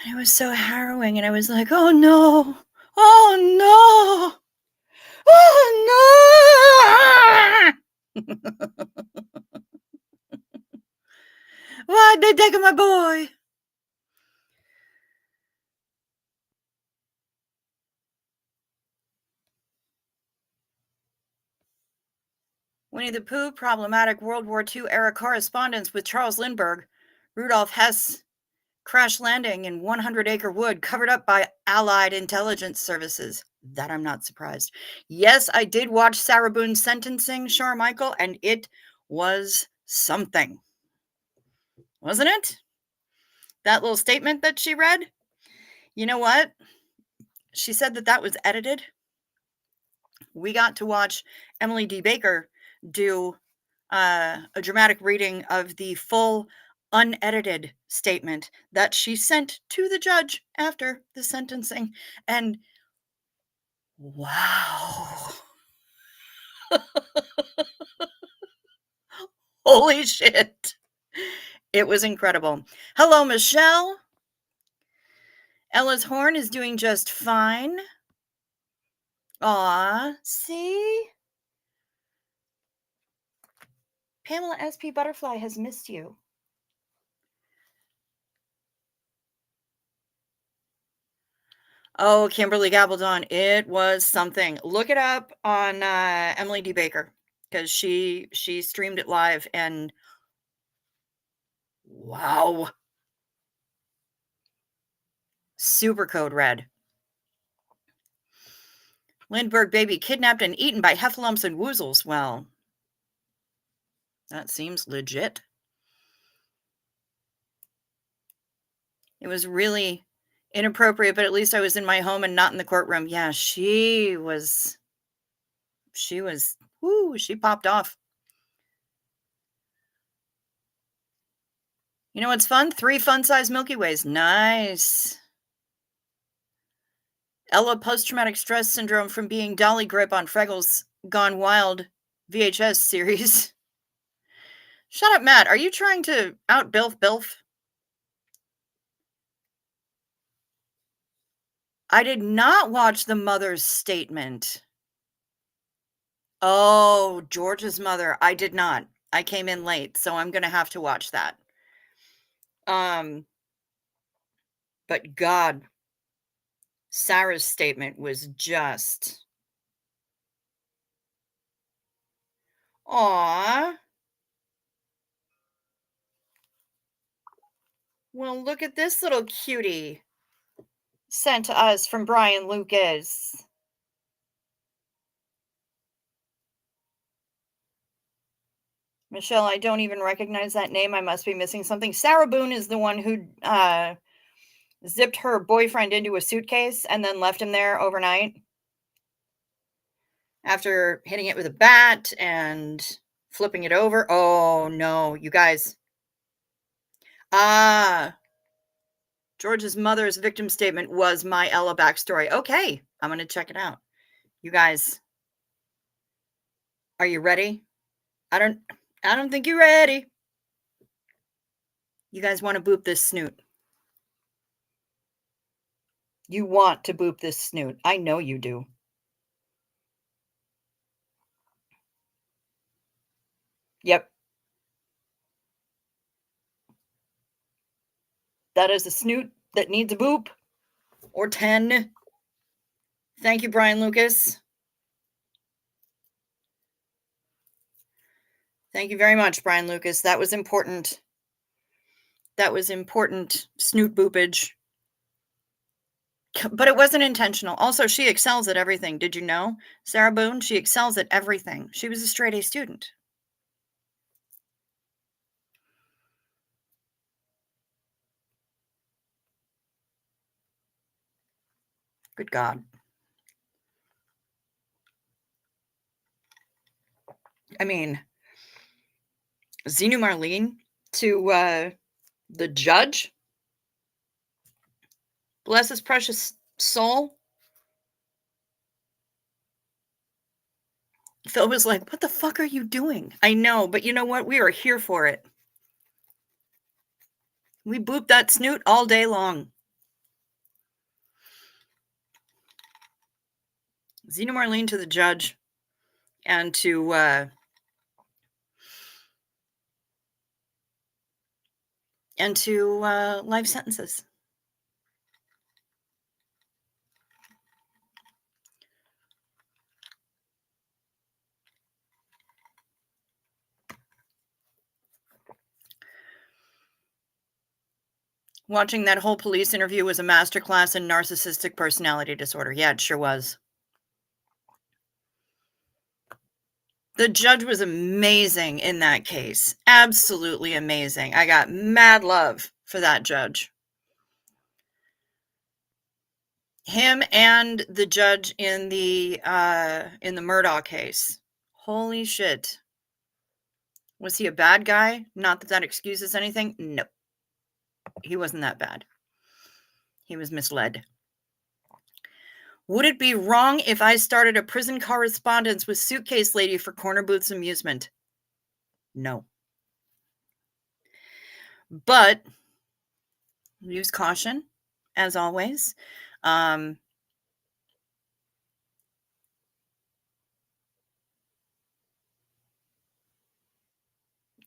It was so harrowing, and I was like, oh no, oh no, oh no. Why'd they take my boy? Winnie the Pooh, problematic World War II era correspondence with Charles Lindbergh, Rudolf Hess crash landing in 100-acre wood covered up by Allied intelligence services. That I'm not surprised. Yes, I did watch Sarah Boone's sentencing, Shar Michael, and it was something. Wasn't it? That little statement that she read? You know what? She said that was edited. We got to watch Emily D. Baker do a dramatic reading of the full unedited statement that she sent to the judge after the sentencing. And wow. Holy shit. It was incredible. Hello, Michelle. Ella's horn is doing just fine. Aw, see? Pamela SP Butterfly has missed you. Oh, Kimberly Gabaldon, it was something. Look it up on Emily D. Baker, because she streamed it live, and wow. Super code red. Lindbergh baby kidnapped and eaten by heffalumps and woozles. Well, that seems legit. It was really inappropriate, but at least I was in my home and not in the courtroom. Yeah, she whoo, she popped off. You know what's fun? 3 fun-size Milky Ways. Nice. Ella post-traumatic stress syndrome from being Dolly Grip on Freckles Gone Wild VHS series. Shut up, Matt. Are you trying to out-bilf Bilf? I did not watch the mother's statement. Oh, George's mother. I did not. I came in late, so I'm gonna have to watch that. But God, Sarah's statement was just... Aw. Well, look at this little cutie sent to us from Brian Lucas. Michelle, I don't even recognize that name. I must be missing something. Sarah Boone is the one who zipped her boyfriend into a suitcase and then left him there overnight after hitting it with a bat and flipping it over. Oh, no, you guys. George's mother's victim statement was my Ella backstory. Okay, I'm going to check it out. You guys, are you ready? I don't think you're ready. You guys want to boop this snoot. You want to boop this snoot. I know you do. Yep. That is a snoot that needs a boop. Or 10. Thank you, Brian Lucas. Thank you very much, Brian Lucas. That was important. That was important snoot boopage. But it wasn't intentional. Also, she excels at everything. Did you know? Sarah Boone, she excels at everything. She was a straight A student. Good God. I mean, Zenu Marlene to the judge. Bless his precious soul. Phil was like, what the fuck are you doing? I know, but you know what? We are here for it. We boop that snoot all day long. Zena Marlene to the judge and to life sentences. Watching that whole police interview was a masterclass in narcissistic personality disorder. Yeah, it sure was. The judge was amazing in that case. Absolutely amazing. I got mad love for that judge. Him and the judge in the Murdaugh case. Holy shit. Was he a bad guy? Not that excuses anything. No. He wasn't that bad. He was misled. Would it be wrong if I started a prison correspondence with Suitcase Lady for Corner Booth's amusement? No. But use caution, as always.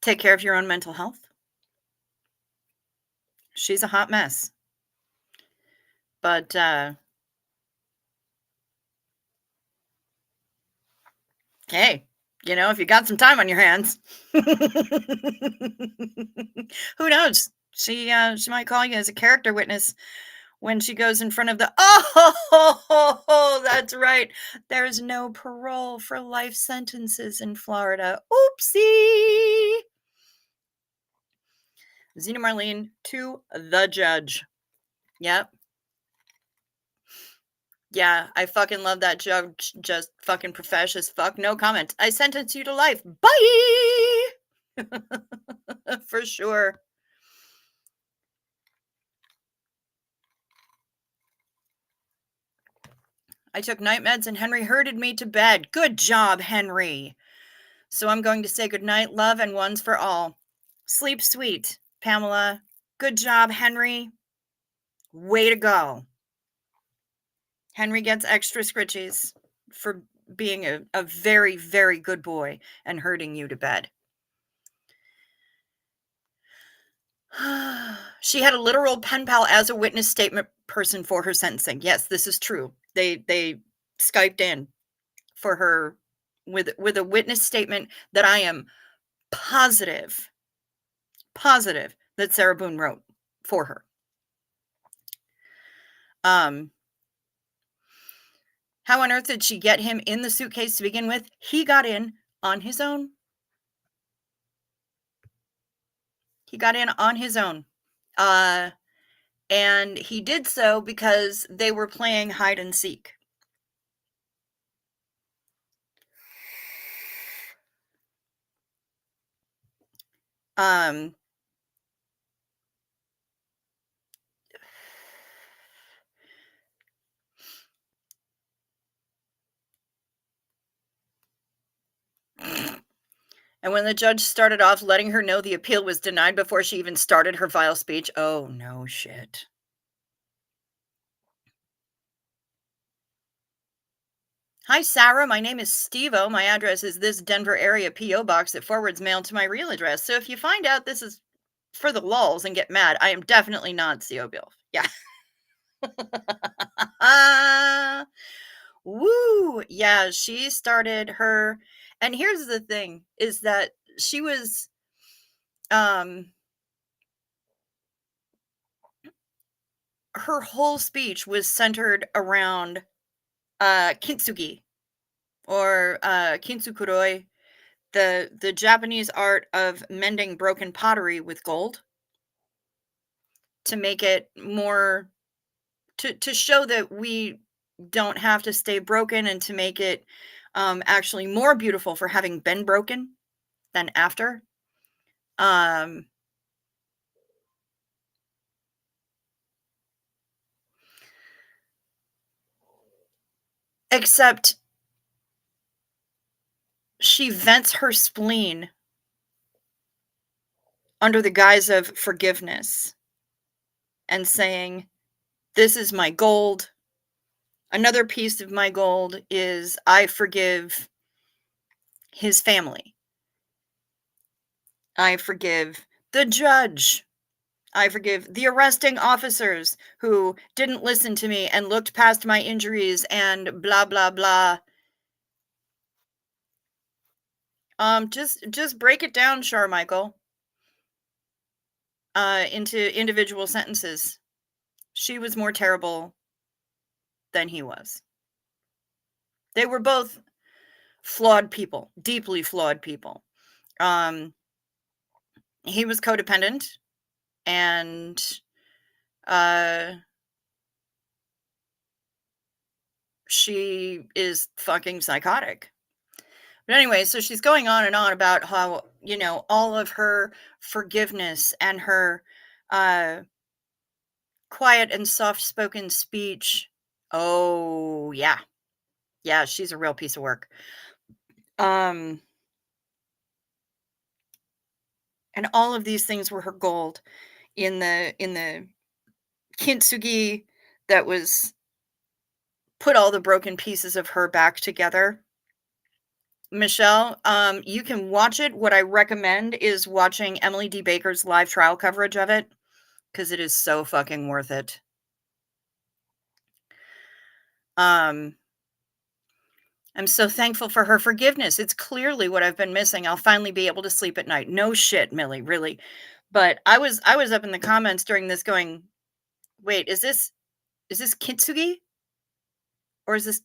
Take care of your own mental health. She's a hot mess. But hey, you know, if you got some time on your hands, who knows? She might call you as a character witness when she goes in front of the... Oh, that's right. There's no parole for life sentences in Florida. Oopsie. Zena Marlene to the judge. Yep. Yeah, I fucking love that judge. Just fucking profesh as fuck. No comment. I sentence you to life. Bye! For sure. I took night meds and Henry herded me to bed. Good job, Henry. So I'm going to say goodnight, love, and ones for all. Sleep sweet, Pamela. Good job, Henry. Way to go. Henry gets extra scritchies for being a very, very good boy and herding you to bed. She had a literal pen pal as a witness statement person for her sentencing. Yes, this is true. They Skyped in for her with a witness statement that I am positive that Sarah Boone wrote for her. How on earth did she get him in the suitcase to begin with? He got in on his own. He got in on his own. And he did so because they were playing hide and seek. And when the judge started off letting her know the appeal was denied before she even started her vile speech, oh no shit. Hi, Sarah. My name is Steve-O. My address is this Denver area P.O. box that forwards mail to my real address. So if you find out this is for the lulz and get mad, I am definitely not C.O. Bill. Yeah. Woo. Yeah, she started her. And here's the thing is that she was, her whole speech was centered around kintsugi or kintsukuroi, the Japanese art of mending broken pottery with gold to make it more to show that we don't have to stay broken and to make it actually more beautiful for having been broken than after. Except she vents her spleen under the guise of forgiveness and saying, this is my gold. Another piece of my gold is I forgive his family. I forgive the judge. I forgive the arresting officers who didn't listen to me and looked past my injuries and blah, blah, blah. Just break it down, Charmichael, into individual sentences. She was more terrible than he was. They were both flawed people, deeply flawed people. He was codependent and she is fucking psychotic. But anyway, so she's going on and on about how, you know, all of her forgiveness and her quiet and soft-spoken speech. Oh, yeah. Yeah, she's a real piece of work. And all of these things were her gold in the kintsugi that was put all the broken pieces of her back together. Michelle, you can watch it. What I recommend is watching Emily D. Baker's live trial coverage of it, because it is so fucking worth it. I'm so thankful for her forgiveness. It's clearly what I've been missing. I'll finally be able to sleep at night. No shit, Millie, really. But I was up in the comments during this going, wait, is this kintsugi? Or is this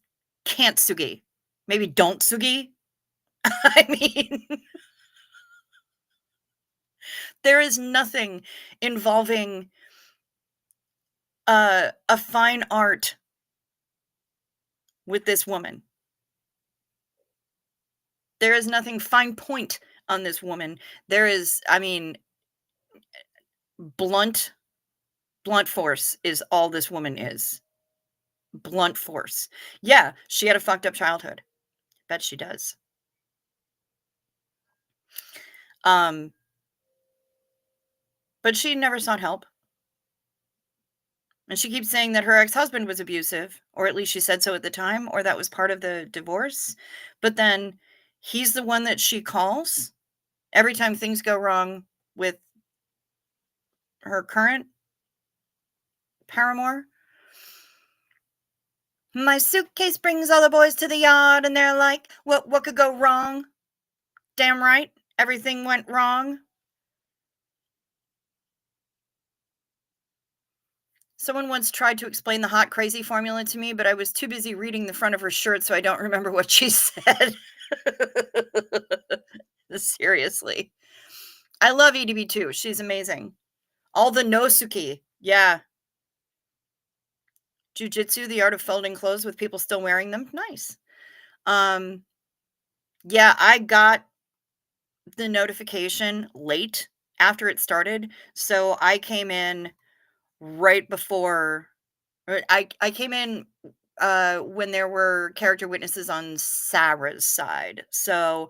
kantsugi? Maybe don't sugi? I mean, there is nothing involving a fine art with this woman. There is nothing fine point on this woman. There is, I mean, blunt force is all this woman is. Blunt force. Yeah, she had a fucked up childhood. Bet she does. But she never sought help. And she keeps saying that her ex-husband was abusive, or at least she said so at the time, or that was part of the divorce. But then he's the one that she calls every time things go wrong with her current paramour. My suitcase brings all the boys to the yard, and they're like, what could go wrong? Damn right, everything went wrong. Someone once tried to explain the hot crazy formula to me, but I was too busy reading the front of her shirt, so I don't remember what she said. Seriously. I love EDB too. She's amazing. All the Nosuki. Yeah. Jujitsu, the art of folding clothes with people still wearing them. Nice. Yeah, I got the notification late after it started. So I came in right before, or I came in when there were character witnesses on Sarah's side. So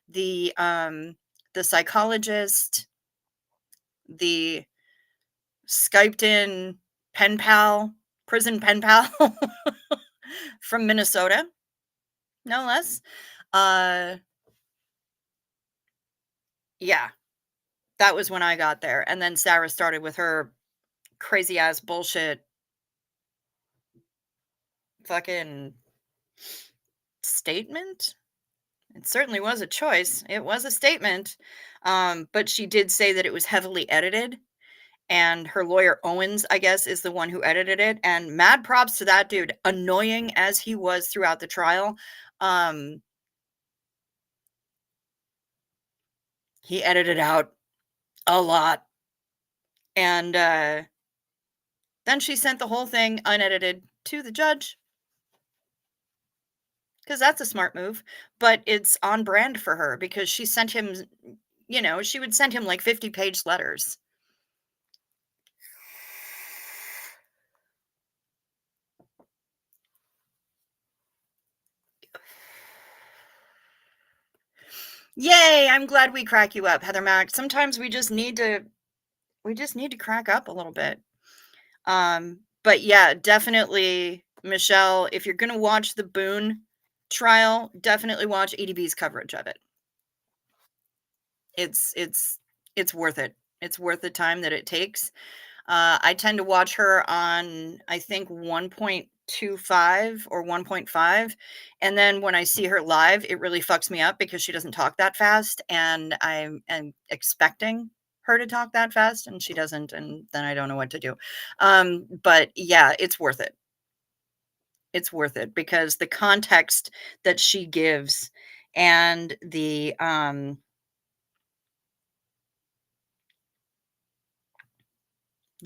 the psychologist, the Skyped in pen pal, prison pen pal from Minnesota, no less. Yeah, that was when I got there. And then Sarah started with her crazy ass bullshit fucking statement. It certainly was a choice. It was a statement. But she did say that it was heavily edited. And her lawyer, Owens, I guess, is the one who edited it. And mad props to that dude. Annoying as he was throughout the trial. He edited out a lot. And then she sent the whole thing unedited to the judge. Because that's a smart move. But it's on brand for her because she sent him, you know, she would send him like 50-page letters. Yay, I'm glad we crack you up, Heather Mac. Sometimes we just need to crack up a little bit. But yeah, definitely, Michelle, if you're gonna watch the Boone trial, definitely watch EDB's coverage of it. It's worth it. It's worth the time that it takes. I tend to watch her on, I think, 1.25 or 1.5. And then when I see her live, it really fucks me up because she doesn't talk that fast. And I'm expecting her to talk that fast and she doesn't. And then I don't know what to do. But yeah, it's worth it. It's worth it because the context that she gives and the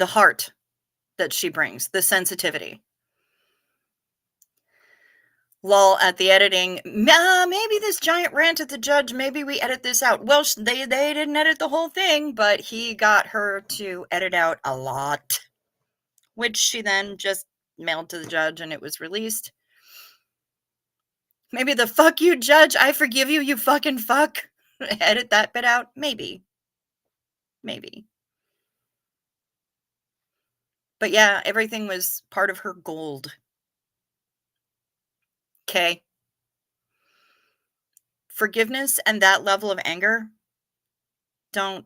heart that she brings, the sensitivity. Lol at the editing. Maybe this giant rant at the judge, maybe we edit this out. Well, they didn't edit the whole thing, but he got her to edit out a lot, which she then just mailed to the judge and it was released. Maybe the fuck you, judge, I forgive you, you fucking fuck. Edit that bit out? Maybe. Maybe. But yeah, everything was part of her gold. Okay. Forgiveness and that level of anger don't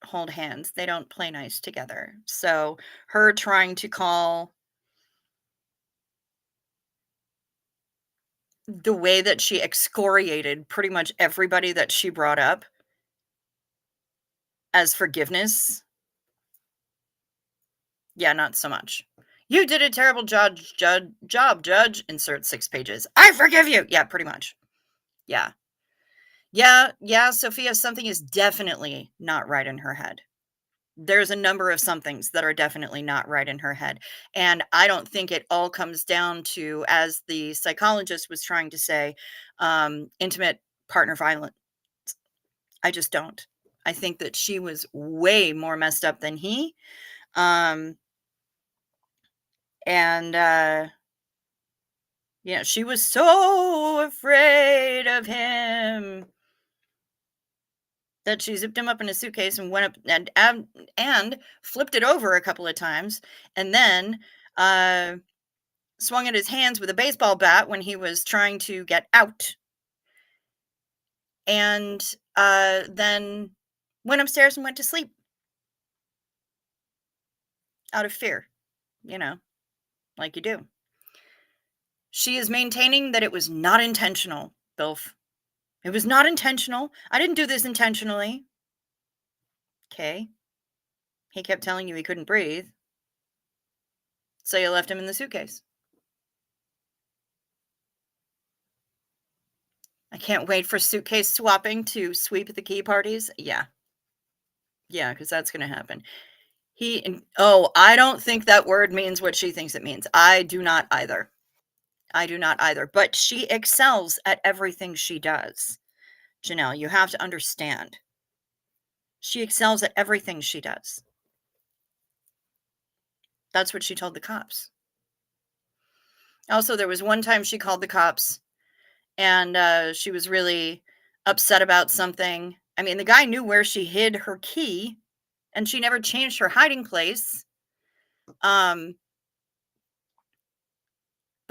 hold hands. They don't play nice together. So her trying to call the way that she excoriated pretty much everybody that she brought up as forgiveness. Yeah, not so much. You did a terrible job, judge. Insert 6 pages. I forgive you. Yeah, pretty much. Yeah. Yeah, Sophia, something is definitely not right in her head. There's a number of somethings that are definitely not right in her head. And I don't think it all comes down to, as the psychologist was trying to say, intimate partner violence. I just don't. I think that she was way more messed up than he. Um, and, she was so afraid of him that she zipped him up in a suitcase and went up and flipped it over a couple of times, and then swung at his hands with a baseball bat when he was trying to get out, and then went upstairs and went to sleep out of fear, like you do. She is maintaining that it was not intentional, Bilf. It was not intentional. I didn't do this intentionally. Okay. He kept telling you he couldn't breathe. So you left him in the suitcase. I can't wait for suitcase swapping to sweep the key parties. Yeah. Yeah, because that's going to happen. I don't think that word means what she thinks it means. I do not either. But she excels at everything she does. Janelle, you have to understand. She excels at everything she does. That's what she told the cops. Also, there was one time she called the cops and she was really upset about something. I mean, the guy knew where she hid her key and she never changed her hiding place. But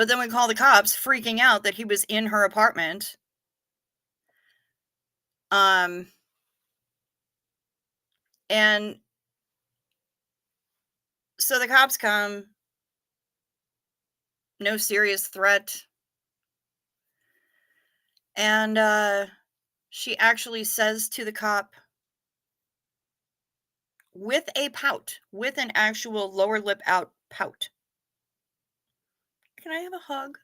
then we call the cops freaking out that he was in her apartment. And so the cops come, no serious threat. And she actually says to the cop with a pout, with an actual lower lip out pout, "Can I have a hug?"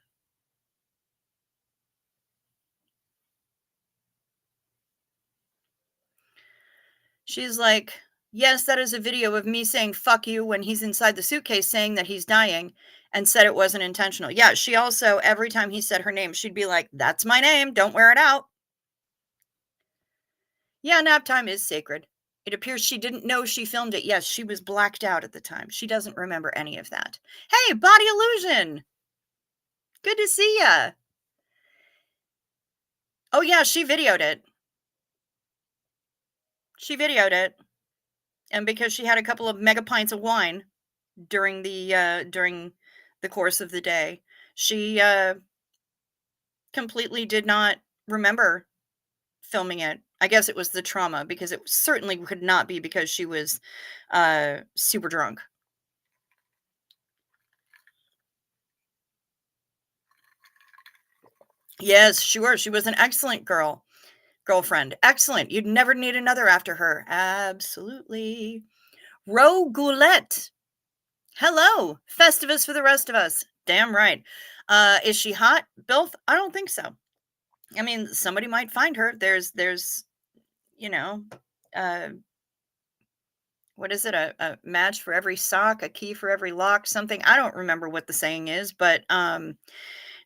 She's like, "Yes, that is a video of me saying fuck you when he's inside the suitcase saying that he's dying and said it wasn't intentional." Yeah, she also, every time he said her name, she'd be like, "That's my name. Don't wear it out." Yeah, nap time is sacred. It appears she didn't know she filmed it. Yes, she was blacked out at the time. She doesn't remember any of that. Hey, Body Illusion. Good to see ya. Oh, yeah, she videoed it. And because she had a couple of mega pints of wine during the course of the day, she completely did not remember filming it. I guess it was the trauma, because it certainly could not be because she was super drunk. Yes, sure. She was an excellent girlfriend. Excellent. You'd never need another after her. Absolutely. Ro Goulette. Hello. Festivus for the rest of us. Damn right. Is she hot, Bilf? I don't think so. I mean, somebody might find her. There's uh, what is it? A match for every sock, a key for every lock, something. I don't remember what the saying is, but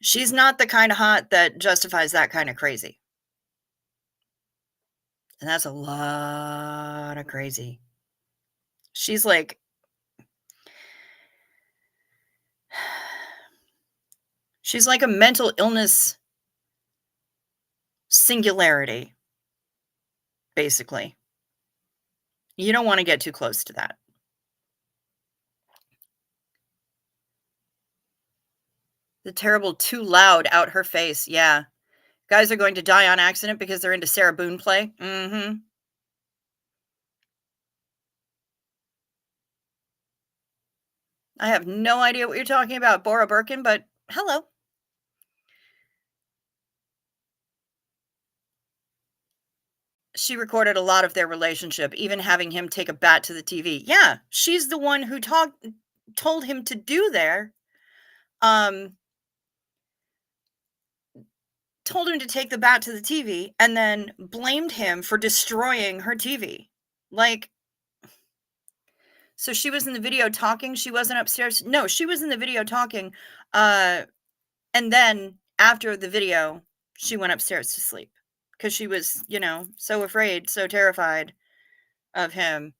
she's not the kind of hot that justifies that kind of crazy. And that's a lot of crazy. She's like, she's like a mental illness singularity, basically. You don't want to get too close to that. The terrible too loud out her face. Yeah. Guys are going to die on accident because they're into Sarah Boone play. Mm-hmm. I have no idea what you're talking about, Bora Birkin, but hello. She recorded a lot of their relationship, even having him take a bat to the TV. Yeah, she's the one who told him to do there. Told him to take the bat to the TV and then blamed him for destroying her TV. Like, So she was in the video talking. She wasn't upstairs. No, she was in the video talking. And then after the video, she went upstairs to sleep because she was, so afraid, so terrified of him.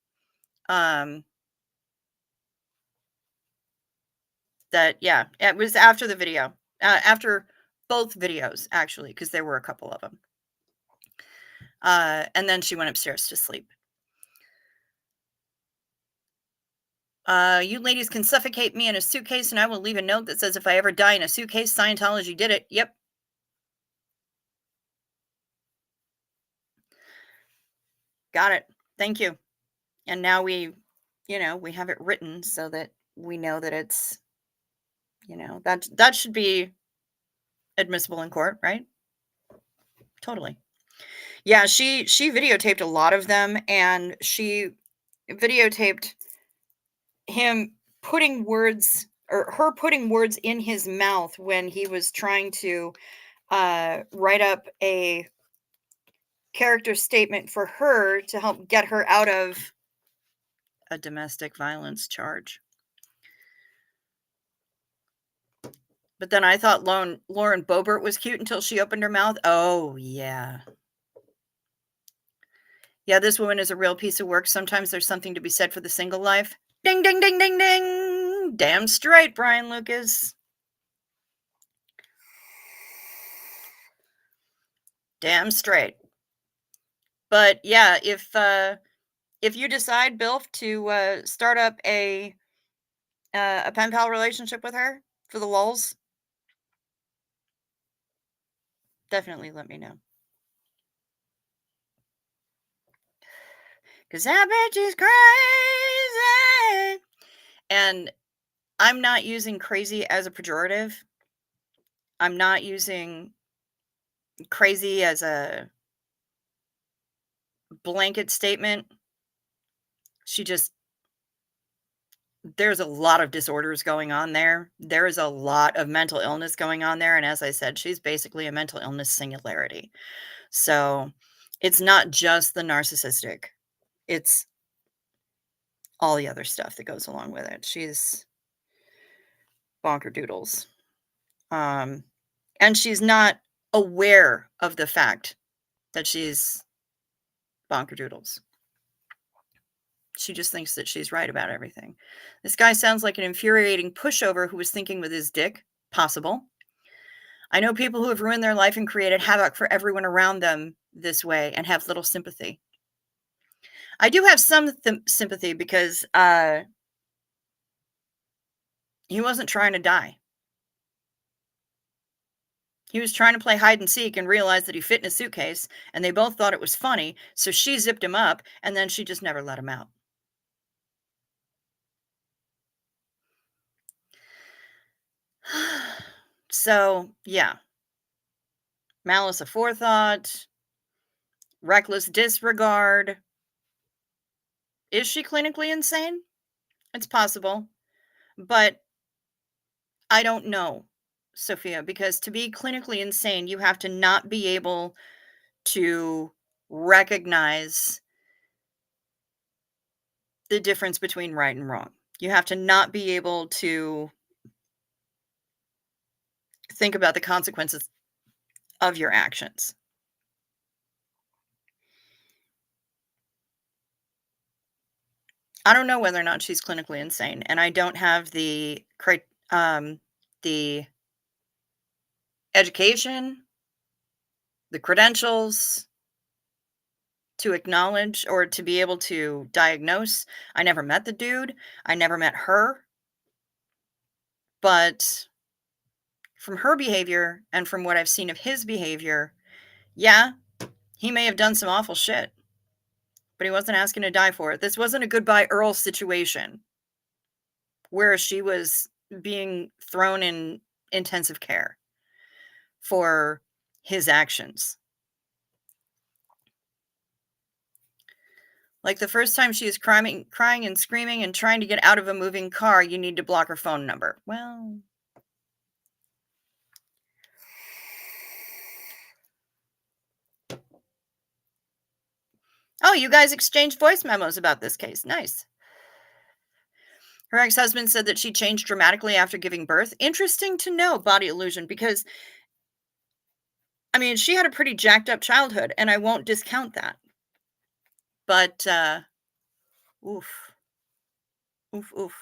That, yeah, it was after the video, after both videos, actually, because there were a couple of them. And then she went upstairs to sleep. You ladies can suffocate me in a suitcase and I will leave a note that says if I ever die in a suitcase, Scientology did it. Yep. Got it. Thank you. And now we have it written so that we know that it's, that should be admissible in court, right? Totally. Yeah, she videotaped a lot of them, and she videotaped him putting words, or her putting words in his mouth when he was trying to write up a character statement for her to help get her out of a domestic violence charge. But then I thought Lauren Boebert was cute until she opened her mouth. Oh, yeah. Yeah, this woman is a real piece of work. Sometimes there's something to be said for the single life. Ding, ding, ding, ding, ding. Damn straight, Brian Lucas. Damn straight. But yeah, if you decide, Bill, to start up a pen pal relationship with her for the lulz, definitely let me know. Because that bitch is crazy. And I'm not using crazy as a pejorative. I'm not using crazy as a blanket statement. There's a lot of disorders going on there. There is a lot of mental illness going on there. And as I said, she's basically a mental illness singularity. So it's not just the narcissistic. It's all the other stuff that goes along with it. She's bonker doodles. And she's not aware of the fact that she's bonker doodles. She just thinks that she's right about everything. This guy sounds like an infuriating pushover who was thinking with his dick. Possible. I know people who have ruined their life and created havoc for everyone around them this way and have little sympathy. I do have some sympathy because he wasn't trying to die. He was trying to play hide and seek and realized that he fit in a suitcase, and they both thought it was funny, so she zipped him up, and then she just never let him out. So, yeah. Malice aforethought, reckless disregard. Is she clinically insane? It's possible, but I don't know, Sophia, because to be clinically insane, you have to not be able to recognize the difference between right and wrong. You have to not be able to think about the consequences of your actions. I don't know whether or not she's clinically insane, and I don't have the education, the credentials to acknowledge or to be able to diagnose. I never met the dude. I never met her. But from her behavior and from what I've seen of his behavior, yeah, he may have done some awful shit, but he wasn't asking to die for it. This wasn't a Goodbye Earl situation where she was being thrown in intensive care for his actions. Like the first time she is crying and screaming and trying to get out of a moving car, you need to block her phone number. Well, oh, you guys exchanged voice memos about this case. Nice. Her ex-husband said that she changed dramatically after giving birth. Interesting to know, body illusion, because I mean, she had a pretty jacked up childhood, and I won't discount that. But oof, oof, oof.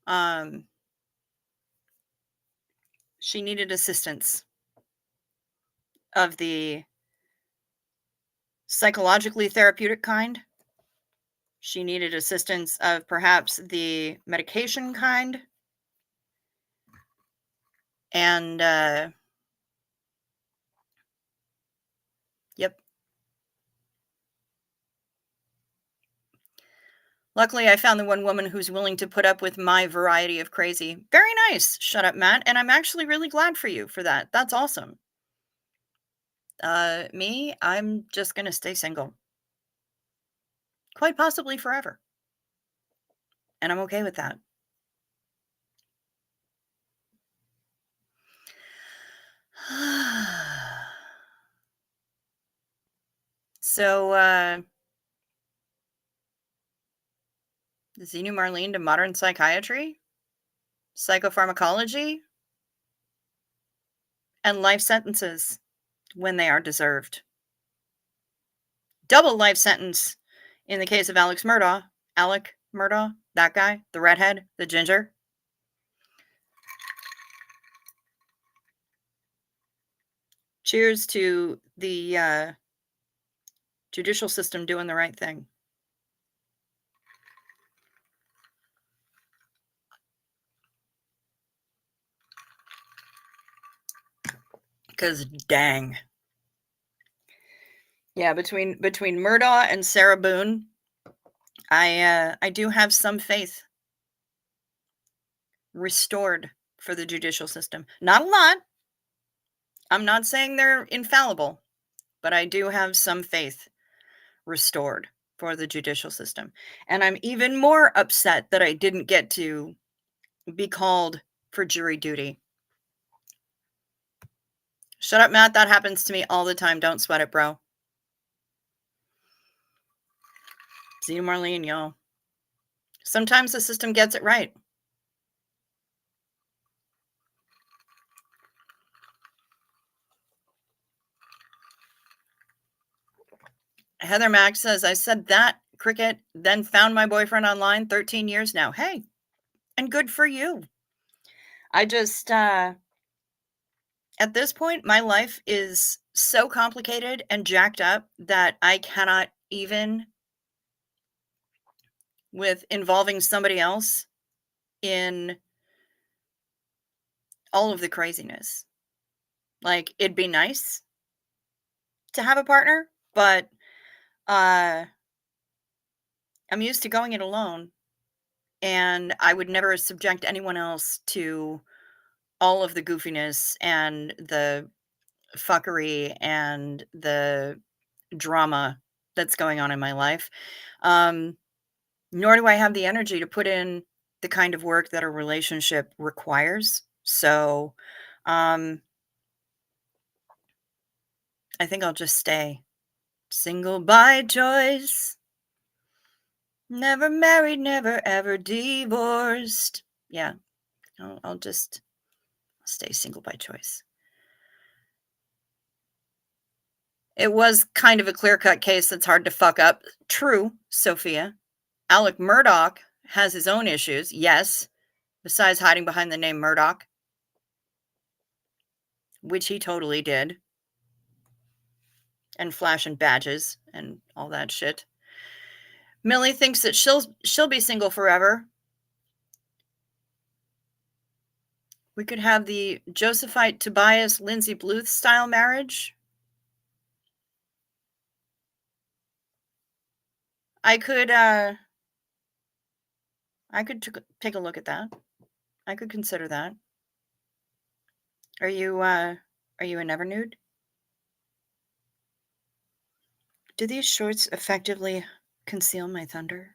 Um, she needed assistance of the psychologically therapeutic kind. She needed assistance of perhaps the medication kind. And yep. Luckily, I found the one woman who's willing to put up with my variety of crazy. Very nice. Shut up, Matt. And I'm actually really glad for you for that. That's awesome. Me, I'm just gonna stay single. Quite possibly forever. And I'm okay with that. So, Xenu Marlene to modern psychiatry, psychopharmacology, and life sentences when they are deserved. Double life sentence in the case of Alec Murdaugh, that guy, the redhead, the ginger. Cheers to the judicial system doing the right thing. Because dang. Yeah, between Murdaugh and Sarah Boone, I do have some faith restored for the judicial system. Not a lot. I'm not saying they're infallible, but I do have some faith restored for the judicial system. And I'm even more upset that I didn't get to be called for jury duty. Shut up, Matt. That happens to me all the time. Don't sweat it, bro. See you, Marlene, y'all. Sometimes the system gets it right. Heather Max says, I said that, cricket, then found my boyfriend online, 13 years now. Hey, and good for you. I just, at this point, my life is so complicated and jacked up that I cannot even, with involving somebody else in all of the craziness. Like, it'd be nice to have a partner, but I'm used to going it alone, and I would never subject anyone else to all of the goofiness and the fuckery and the drama that's going on in my life. Nor do I have the energy to put in the kind of work that a relationship requires. So, I think I'll just stay single by choice. Never married, never ever divorced. Yeah, I'll just stay single by choice. It was kind of a clear-cut case that's hard to fuck up. True, Sophia. Alec Murdaugh has his own issues, yes, besides hiding behind the name Murdoch, which he totally did, and flashing badges and all that shit. Millie thinks that she'll be single forever. We could have the Josephite Tobias Lindsay Bluth style marriage. I could take a look at that. I could consider that. Are you a never nude? Do these shorts effectively conceal my thunder?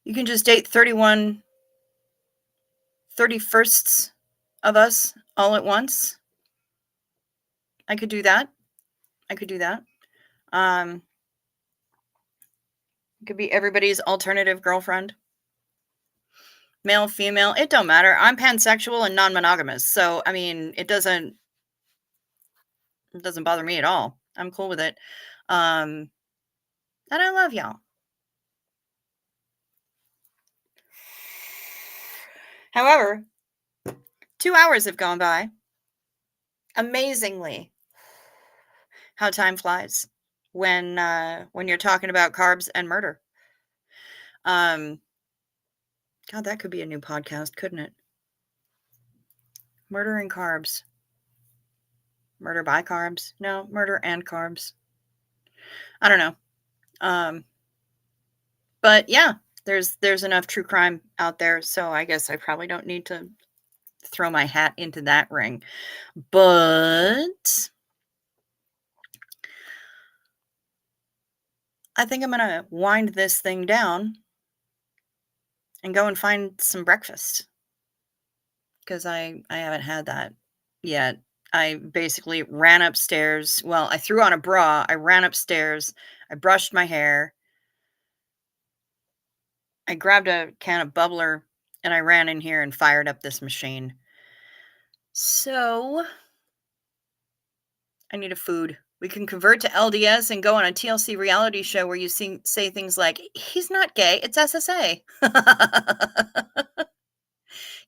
You can just date 31sts of us all at once. I could do that. I could do that. It could be everybody's alternative girlfriend. Male, female, it don't matter. I'm pansexual and non-monogamous. So, I mean, it doesn't bother me at all. I'm cool with it. And I love y'all. However, 2 hours have gone by. Amazingly, how time flies when you're talking about carbs and murder. God, that could be a new podcast, couldn't it? Murder and carbs. Murder by carbs. No, murder and carbs. I don't know. But yeah, there's enough true crime out there, so I guess I probably don't need to throw my hat into that ring. But I think I'm going to wind this thing down and go and find some breakfast, because I haven't had that yet. I basically ran upstairs. Well, I threw on a bra. I ran upstairs. I brushed my hair. I grabbed a can of bubbler and I ran in here and fired up this machine. So I need a food. We can convert to LDS and go on a TLC reality show where you say things like, he's not gay, it's SSA.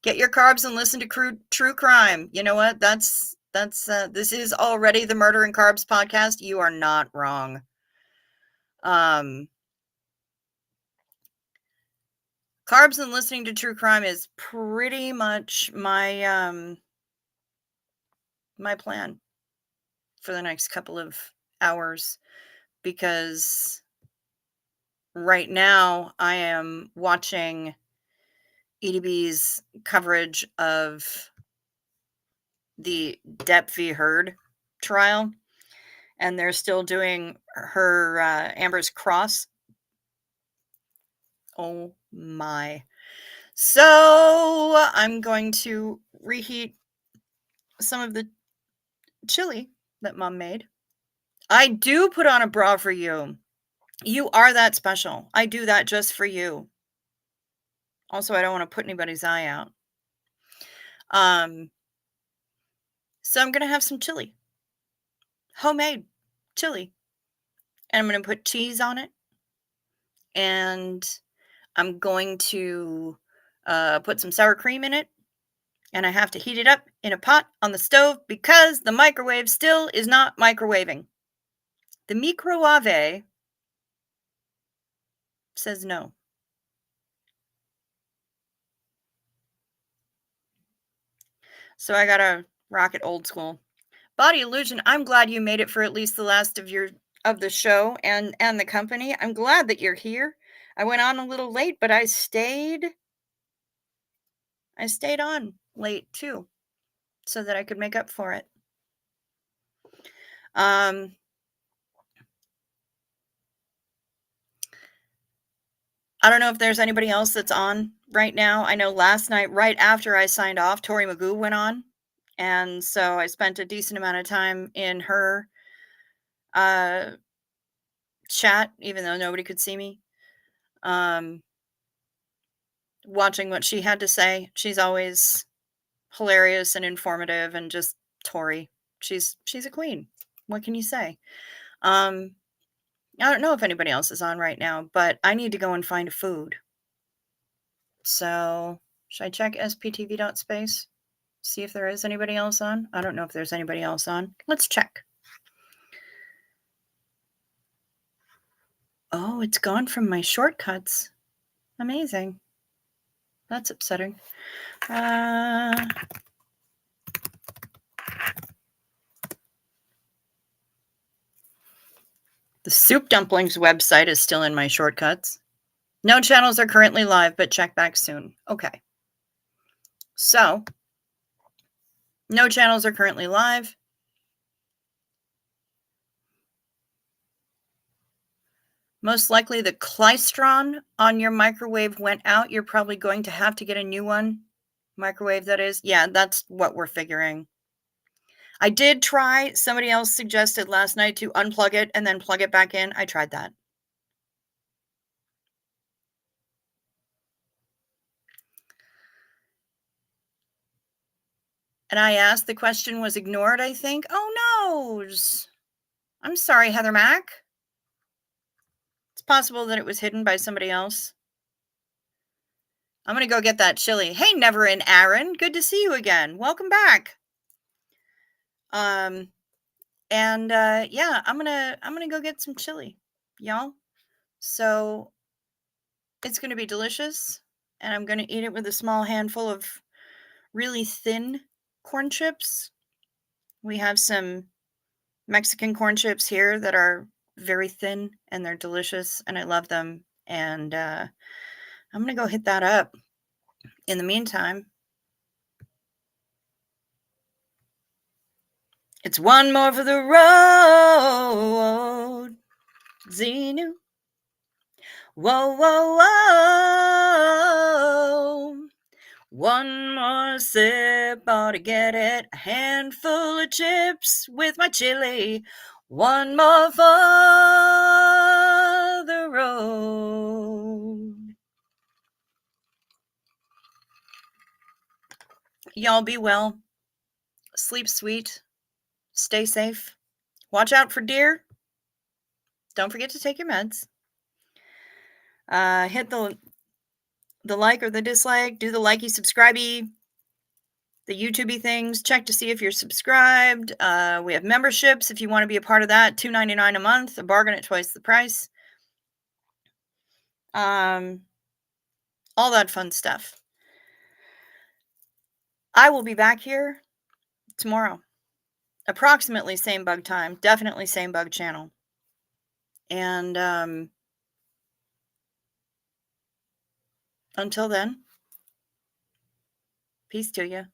Get your carbs and listen to true crime. You know what? This is already the Murder and Carbs podcast. You are not wrong. Carbs and listening to true crime is pretty much my my plan for the next couple of hours, because right now I am watching EDB's coverage of the Depp v. Heard trial, and they're still doing her Amber's Cross. Oh my. So I'm going to reheat some of the chili that Mom made. I do put on a bra for you. You are that special. I do that just for you. Also, I don't want to put anybody's eye out. So I'm going to have some chili. Homemade chili. And I'm going to put cheese on it. And I'm going to put some sour cream in it. And I have to heat it up in a pot on the stove because the microwave still is not microwaving. The microwave says no. So I gotta rock it old school. Body Illusion, I'm glad you made it for at least the last of the show and the company. I'm glad that you're here. I went on a little late, but I stayed on late too, so that I could make up for it. I don't know if there's anybody else that's on right now. I know last night, right after I signed off, Tori Magoo went on. And so I spent a decent amount of time in her chat, even though nobody could see me, watching what she had to say. She's always hilarious and informative, and just Tori. She's a queen. What can you say? I don't know if anybody else is on right now, but I need to go and find food. So should I check sptv.space? See if there is anybody else on? I don't know if there's anybody else on. Let's check. Oh, it's gone from my shortcuts. Amazing. That's upsetting. The Soup Dumplings website is still in my shortcuts. No channels are currently live, but check back soon. Okay. So, no channels are currently live. Most likely the klystron on your microwave went out. You're probably going to have to get a new one. Microwave, that is. Yeah, that's what we're figuring. I did try, somebody else suggested last night to unplug it and then plug it back in. I tried that. And I asked, the question was ignored, I think. Oh, noes. I'm sorry, Heather Mack. It's possible that it was hidden by somebody else. I'm going to go get that chili. Hey, Never in Aaron. Good to see you again. Welcome back. Yeah, I'm going to go get some chili, y'all. So it's going to be delicious, and I'm going to eat it with a small handful of really thin corn chips. We have some Mexican corn chips here that are very thin, and they're delicious, and I love them. And I'm going to go hit that up. In the meantime, it's one more for the road. Xenu. Whoa, whoa, whoa. One more sip, ought to get it. A handful of chips with my chili. One more for the road. Y'all be well. Sleep sweet. Stay safe. Watch out for deer. Don't forget to take your meds. Hit the like or the dislike. Do the likey, subscribey, the YouTubey things. Check to see if you're subscribed. We have memberships if you want to be a part of that. $2.99 a month. A bargain at twice the price. All that fun stuff. I will be back here tomorrow. Approximately same bug time. Definitely same bug channel. And until then, peace to you.